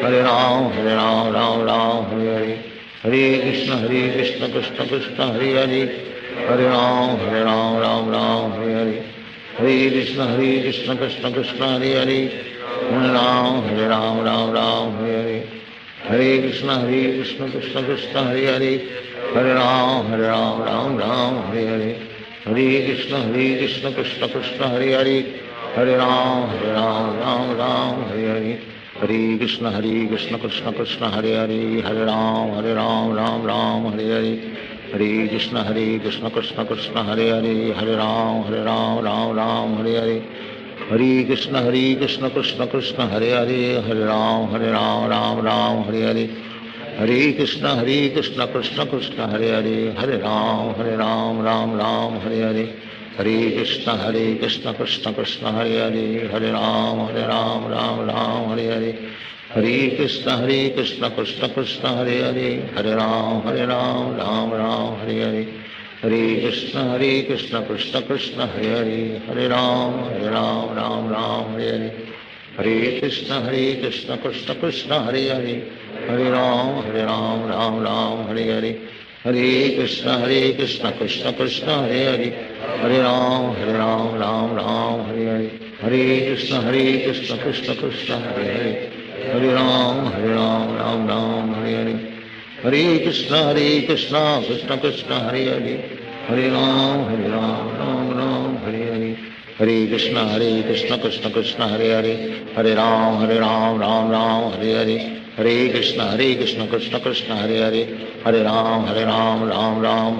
Hare Ram Ram Hare Hare, Hare Krishna Krishna Krishna Hare Hare, Hare Ram Ram Hare Hare, Hare Krishna Krishna Krishna Hare Hare, Hare Ram Ram Hare Hare, Hare Krishna Krishna Krishna Hare Hare, Hare Ram Ram Hare Hare, Hare Krishna Krishna Krishna Hare Hare, Hare Ram Ram Hare Hare, Hare Krishna Krishna Krishna Hare Hare, Hare Ram Ram Hare Hare, Hare Krishna Krishna Krishna Hare Hare, Hare Ram Ram Hare Hare, Hare Krishna Krishna Krishna Hare Hare, Hare Ram Ram Hare Hare, Hare Krishna Krishna Krishna Hare Hare, Hare Ram Ram Hare Hare, Hare Krishna Krishna Krishna Hare Hare, Hare Ram Ram Hare Hare, Hare Krishna Krishna Krishna Hare Hare, Hare Ram Ram Hare Hare, Hare Krishna Krishna Krishna Hare Hare, Hare Ram Ram Hare Hare, Hare Krishna Krishna Krishna Hare Hare, Hare Ram Ram Hare Hare, Hare Krishna Krishna Krishna Hare Hare, Hare Ram Ram Hare Hare, Hare Krishna Krishna Krishna Hare Hare, Hare Ram Ram Hare Hare, Hare Krishna Krishna Krishna Hare Hare, Hare Ram Ram Hare Hare, Hare Krishna Krishna Krishna Hare Hare, Hare Ram Ram Hare Hare, Hare Krishna Krishna Krishna Hare Hare, Hare Ram Ram Hare Hare, Hare Krishna Krishna Krishna Hare Hare, Hare Ram Ram Hare Hare, Hare Krishna Krishna Krishna Hare Hare, Hare Ram Ram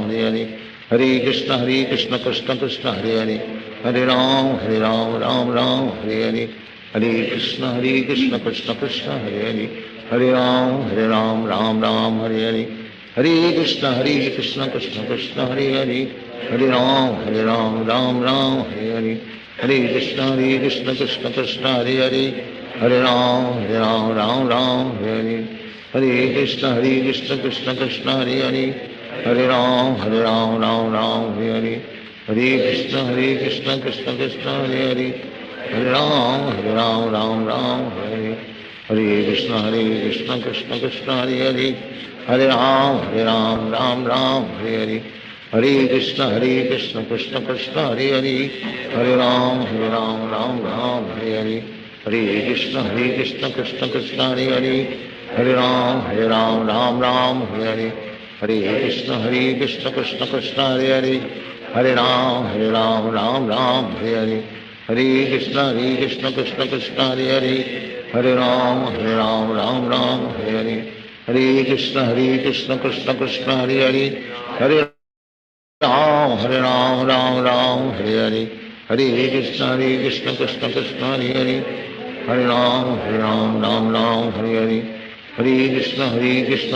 Hare Hare, Hare Krishna Krishna Krishna Hare Hare, Hare Ram Ram Hare Hare, Hare Krishna Krishna Krishna Hare Hare, Hare Ram Ram Hare Hare, Hare Krishna Krishna Krishna Hare Hare, Hare Ram Ram Hare Hare, Hare Krishna Krishna Krishna Hare Hare, Hare Ram Ram Hare Hare, Hare Krishna Krishna Krishna Hare Hare, Hare Ram Ram Hare Hare, Hare Krishna Krishna Krishna Hare Hare, Hare Ram Ram Hare Hare, Hare Krishna Krishna Krishna Hare Hare, Hare Ram Ram Hare Hare, Hare Krishna Krishna Krishna Hare Hare, Hare Ram Ram Hare Hare, Hare Krishna Krishna Krishna Hare Hare, Hare Ram Ram Hare Hare, Hare Krishna Krishna Krishna Hare Hare, Hare Ram Hare Hare, Hare Krishna Krishna Krishna Hare Hare, Hare Ram Hare Hare, Hare Krishna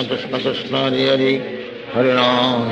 Krishna Krishna Hare Hare, Hare Ram